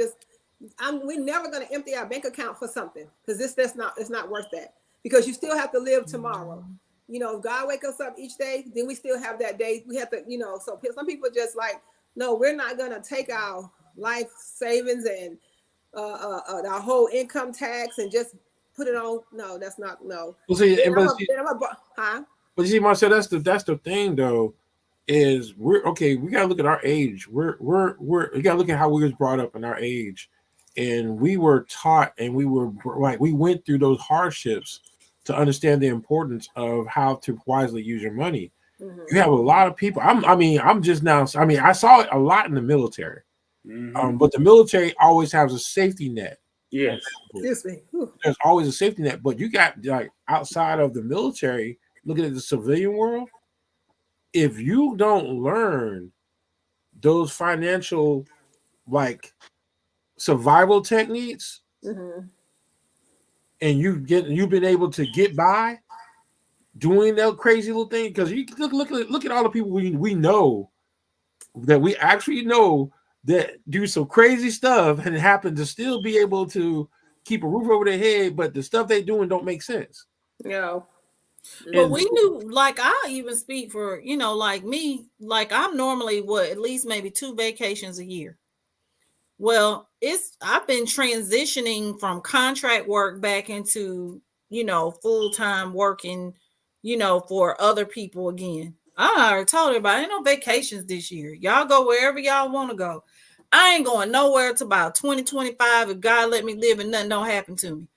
we're never going to empty our bank account for something because it's not worth that, because you still have to live tomorrow. You know, if God wake us up each day, then we still have that day. We have to, so some people just like, no, we're not going to take our life savings and our whole income tax and just put it on. No, that's not, no. Well, see, but you see, Marcel, that's the thing though, is we got to look at our age. We got to look at how we was brought up in our age, and we were taught and we went through those hardships to understand the importance of how to wisely use your money. Mm-hmm. You have a lot of people. I saw it a lot in the military, but the military always has a safety net. Yes, there's always a safety net. But you got like outside of the military, looking at the civilian world. If you don't learn those financial survival techniques, and you've been able to get by doing that crazy little thing, because you look at all the people we know that we actually know that do some crazy stuff and happen to still be able to keep a roof over their head, but the stuff they doing don't make sense. No. But we knew, I even speak for, like me, I'm normally at least maybe 2 vacations a year. Well, I've been transitioning from contract work back into, full-time working, for other people again. I already told everybody, ain't no vacations this year. Y'all go wherever y'all want to go. I ain't going nowhere till about 2025 if God let me live and nothing don't happen to me.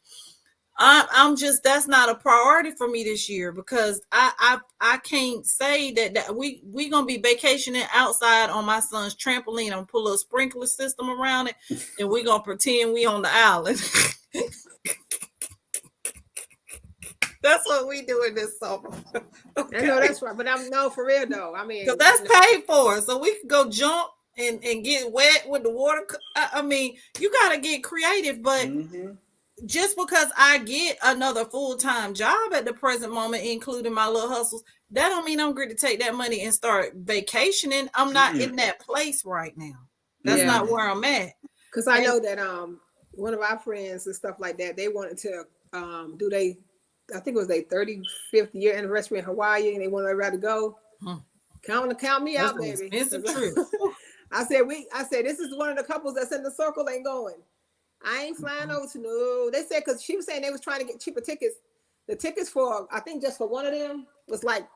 That's not a priority for me this year, because I can't say that we gonna be vacationing outside on my son's trampoline. I'm gonna put a little sprinkler system around it, and we gonna pretend we on the island. That's what we doing this summer. Okay. I know that's right, but for real though. I mean, because that's paid for, so we can go jump and get wet with the water. I mean, you gotta get creative, but. Just because I get another full-time job at the present moment, including my little hustles, that don't mean I'm going to take that money and start vacationing. I'm not in that place right now. That's not where I'm at. Because I know that one of our friends and stuff like that, they wanted to I think it was their 35th year anniversary in Hawaii, and they wanted everybody to go. Count me out, baby. Expensive trip. I said this is one of the couples that's in the circle ain't going. I ain't flying over to no. They said, because she was saying they was trying to get cheaper tickets. The tickets for, I think just for one of them was like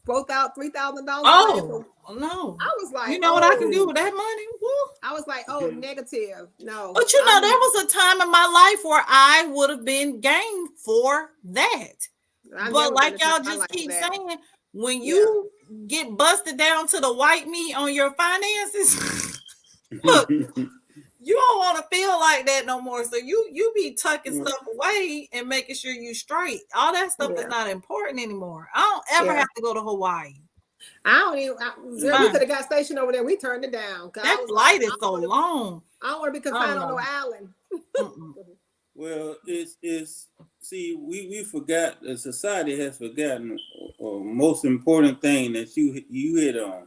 $4,000, $3,000. Oh no. I was like, You know what I can do oh. with that money? Woo. I was like, oh, negative. No. But you know, there was a time in my life where I would have been game for that. But like y'all just keep saying, when you get busted down to the white meat on your finances, look, you don't want to feel like that no more. So you be tucking stuff away and making sure you straight. All that stuff is not important anymore. I don't ever have to go to Hawaii. I don't even. We could have got stationed over there. We turned it down. That flight is so long. I don't want to be confined on no island. Well, it's see, we forgot. The society has forgotten a most important thing that you hit on: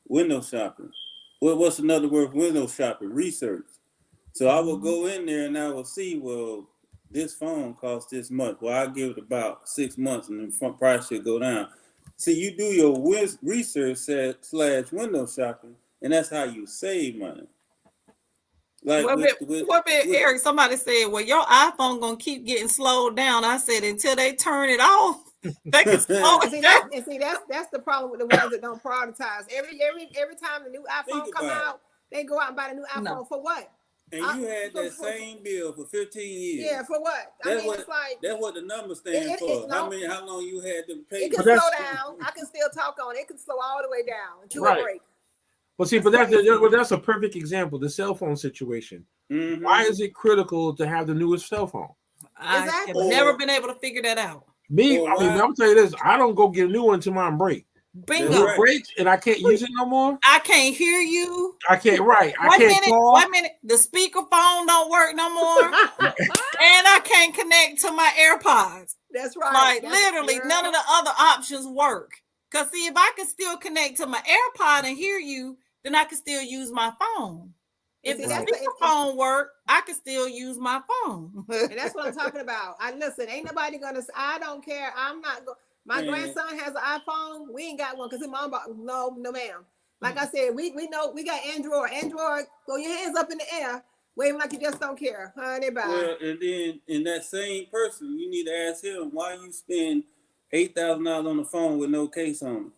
window shopping. What's another word for window shopping? Research. So I will go in there and I will see, well, this phone costs this much. Well, I'll give it about 6 months and the price should go down. See, you do your research / window shopping, and that's how you save money. Like Eric, somebody said, well, your iPhone gonna keep getting slowed down. I said, until they turn it off, they can slow it down. See, that's the problem with the ones that don't prioritize. Every time the new iPhone come out, they go out and buy the new iPhone for what? And you had that same bill for 15 years. Yeah, for what? It's like that's what the numbers stand for. How long you had to pay? It can slow down. I can still talk on it. It can slow all the way down until a break. Well, see, that's a perfect example. The cell phone situation. Mm-hmm. Why is it critical to have the newest cell phone? I have never been able to figure that out. I'm tell you this. I don't go get a new one until mine break. Bingo. It breaks and I can't use it no more. I can't hear you. I can't. Right. Wait a minute. The speaker phone don't work no more, and I can't connect to my AirPods. That's right. Like literally, none of the other options work. Cause see, if I can still connect to my AirPod and hear you, then I can still use my phone. If the speaker phone work, I can still use my phone. And that's what I'm talking about. Listen. Ain't nobody gonna. I don't care. I'm not going. My grandson has an iPhone. We ain't got one because his mom bought. No, ma'am. Like I said, we know we got Android. Android, throw your hands up in the air, waving like you just don't care. Honey, bye. Well, and then in that same person, you need to ask him why you spend $8,000 on the phone with no case on it.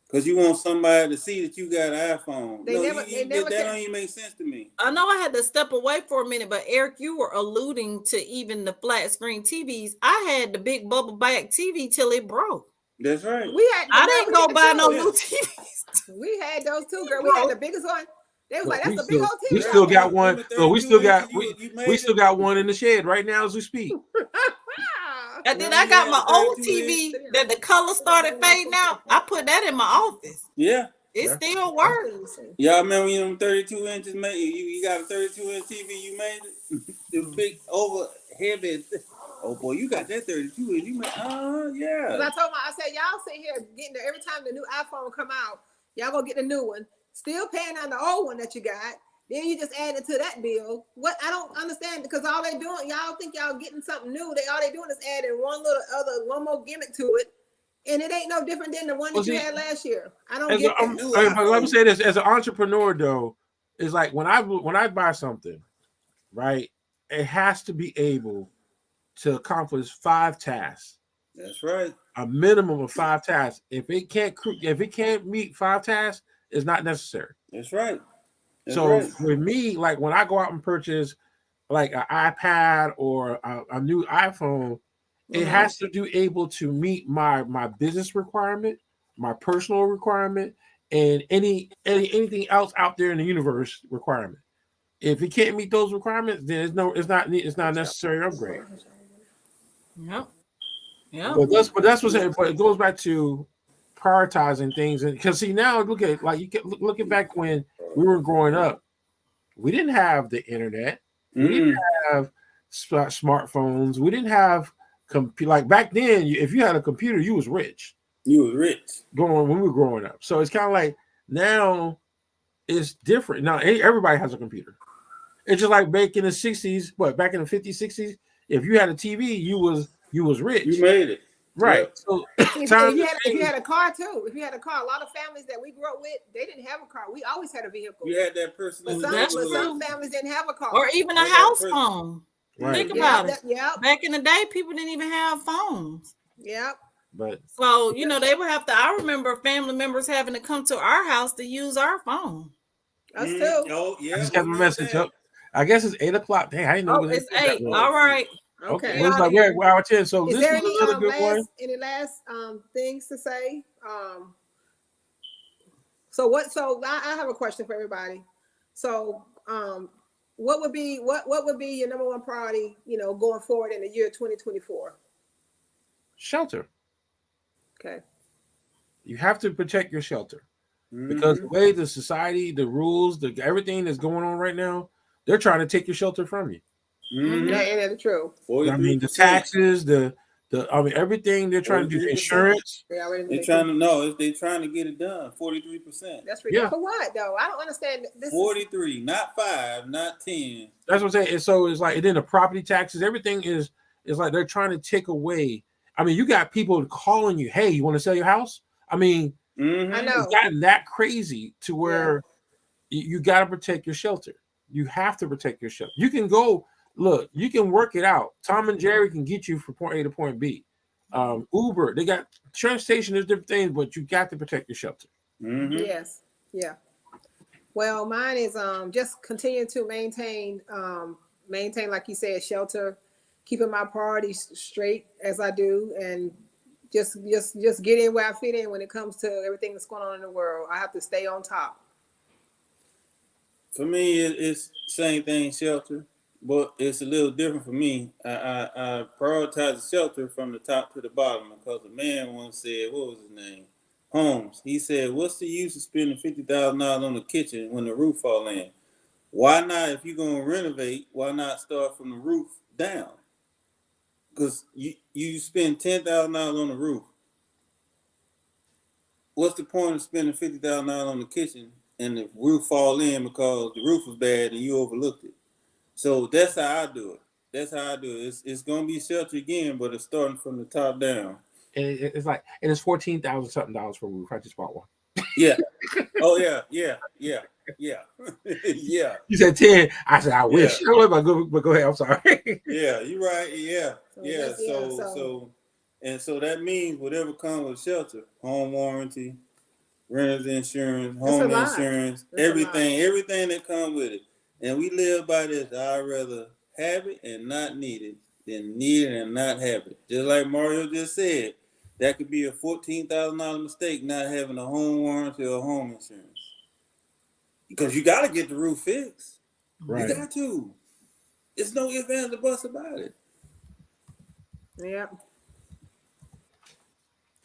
Because you want somebody to see that you got an iPhone. That don't even make sense to me. I know I had to step away for a minute, but Eric, you were alluding to even the flat screen TVs. I had the big bubble back TV till it broke. That's right. I didn't go buy no new TVs. We had those too, girl. We had the biggest one. They was like, that's a big old TV. We still got one. So we still got one in the shed right now as we speak. And then I got my old TV that the color started fading out. I put that in my office. Yeah. It still works. Y'all remember when them 32 inches made you got a 32-inch TV, you made it? The big over heavy. Oh boy, you got that 32 inch. You made yeah. I said, y'all sit here getting there every time the new iPhone come out, y'all gonna get the new one. Still paying on the old one that you got. Then you just add it to that bill. What I don't understand, because all they doing, y'all think y'all getting something new. All they doing is adding one more gimmick to it, and it ain't no different than the one that you had last year. I don't get that. Let me say this: as an entrepreneur, though, it's like when I buy something, right? It has to be able to accomplish 5 tasks. That's right. A minimum of 5 tasks. If it can't meet 5 tasks, it's not necessary. That's right. With me, like when I go out and purchase like an iPad or a new iPhone, it has to be able to meet my business requirement, my personal requirement, and anything else out there in the universe requirement. If it can't meet those requirements, then it's not a necessary upgrade. Yep. Yeah. But it goes back to prioritizing things, and because see now look at back when we were growing up, we didn't have the internet, we didn't have smartphones, we didn't have like back then. If you had a computer, you was rich. You was rich when we were growing up. So it's kind of like now it's different. Now everybody has a computer. It's just like back in the 60s, back in the 50s, 60s, if you had a TV, you was rich. You made it. Right. Yep. So if you had a car too, a lot of families that we grew up with, they didn't have a car. We always had a vehicle. You had that person. But some families didn't have a car. Or even a house phone. Right. Think about it. Back in the day, people didn't even have phones. Yep. But So, you know, they would have to. I remember family members having to come to our house to use our phone. Us too. Oh, I yeah. just got we my did message that. up. I guess it's 8:00. Dang, I didn't know Oh, it was it's 8:00 that 8. long. All right. Okay, Okay. We well, it's outta like here. we're hour 10. So Is this there was any another good one. last things to say? So I have a question for everybody. So what would be your number one priority, going forward in the year 2024? Shelter. Okay. You have to protect your shelter because the way the society, the rules, everything that's going on right now, they're trying to take your shelter from you. That ain't true. 43%. I mean, the taxes, everything they're trying to do, 43%. insurance. They're trying to get it done. 43%. That's ridiculous. Yeah. For what though? I don't understand. 43, not 5, not 10. That's what I'm saying. And so it's like, and then the property taxes, everything is like they're trying to take away. I mean, you got people calling you, hey, you want to sell your house? I mean, I know. it's gotten that crazy to where you got to protect your shelter. You have to protect your shelter. You can go, look, you can work it out. Tom and Jerry can get you from point A to point B. Uber, they got transportation, there's different things, but you got to protect your shelter. Yes. Yeah. Well, mine is just continue to maintain, like you said, shelter, keeping my priorities straight as I do, and just get in where I fit in when it comes to everything that's going on in the world. I have to stay on top. For me, it's same thing, shelter, but it's a little different for me. I prioritize the shelter from the top to the bottom because a man once said, what was his name? Holmes. He said, what's the use of spending $50,000 on the kitchen when the roof fall in? Why not, if you're going to renovate, why not start from the roof down? Because you spend $10,000 on the roof. What's the point of spending $50,000 on the kitchen and the roof fall in because the roof was bad and you overlooked it? So that's how I do it. It's going to be shelter again, but it's starting from the top down. And it's like, and it's $14,000 something for a roof. I just bought one. Yeah. Oh yeah. Yeah. You said 10. I said, I wish. But go ahead. I'm sorry. Yeah, you're right. Yeah. So So that means whatever comes with shelter, home warranty, renter's insurance, home insurance, everything that comes with it. And we live by this. I'd rather have it and not need it than need it and not have it. Just like Mario just said, that could be a $14,000 mistake not having a home warranty or home insurance. Because you got to get the roof fixed. Right. You got to. It's no ifs, ands, or buts about it. Yeah.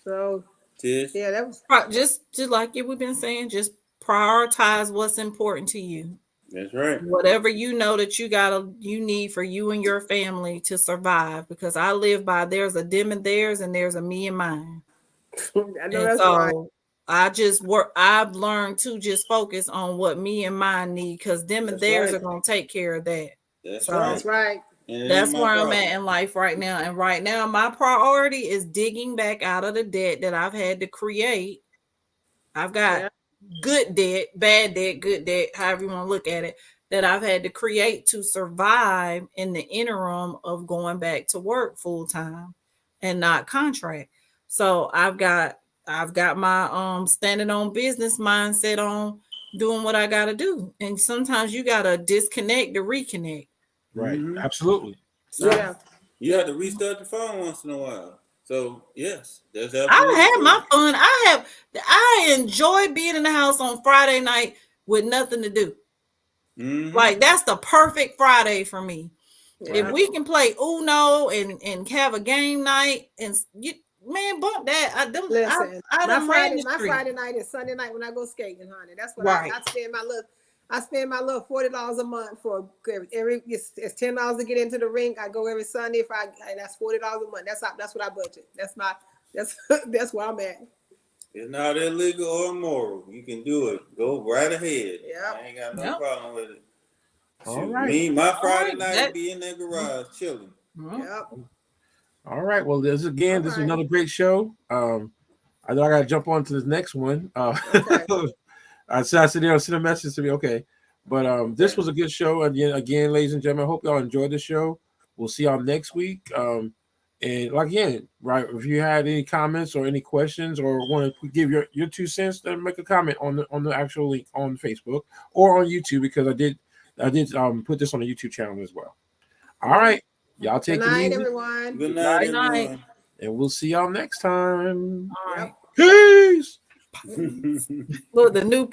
So Tish? yeah, that was Just like we've been saying, just prioritize what's important to you. That's right. Whatever you know that you need for you and your family to survive, because I live by there's a them and theirs and there's a me and mine. I know that's right. I've learned to just focus on what me and mine need, because them and theirs are going to take care of that. That's That's right. That's where I'm at in life right now. And right now, my priority is digging back out of the debt that I've had to create. I've got good debt, bad debt, good debt, however you want to look at it, that I've had to create to survive in the interim of going back to work full time and not contract. So I've got my standing on business mindset on doing what I got to do. And sometimes you got to disconnect to reconnect. Right. Absolutely. So, Yeah. You have to restart the phone once in a while. So yes, that's I had my fun. I enjoy being in the house on Friday night with nothing to do. Like that's the perfect Friday for me. Yeah. If we can play Uno and have a game night, and bump that. Listen, my Friday Friday night is Sunday night when I go skating, honey. That's what Right. I spend my little $40 a month for it's $10 to get into the rink. I go every Sunday and that's $40 a month. That's what I budget. That's where I'm at. It's not illegal or immoral. You can do it. Go right ahead. Yeah. I ain't got no problem with it. All Shoot, right. my Friday night be in that garage chilling. Yep. All right. Well, this is another great show. I know I got to jump on to this next one. Okay. I sit there and send a message to me. Okay. But this was a good show. Again, ladies and gentlemen, I hope y'all enjoyed the show. We'll see y'all next week. And like again, right? If you had any comments or any questions or want to give your 2 cents, then make a comment on the actual link on Facebook or on YouTube, because I did put this on the YouTube channel as well. All right, y'all take Good it night, easy, everyone. Good night, Good night. everyone. and we'll see y'all next time. All right. Peace. Look, the new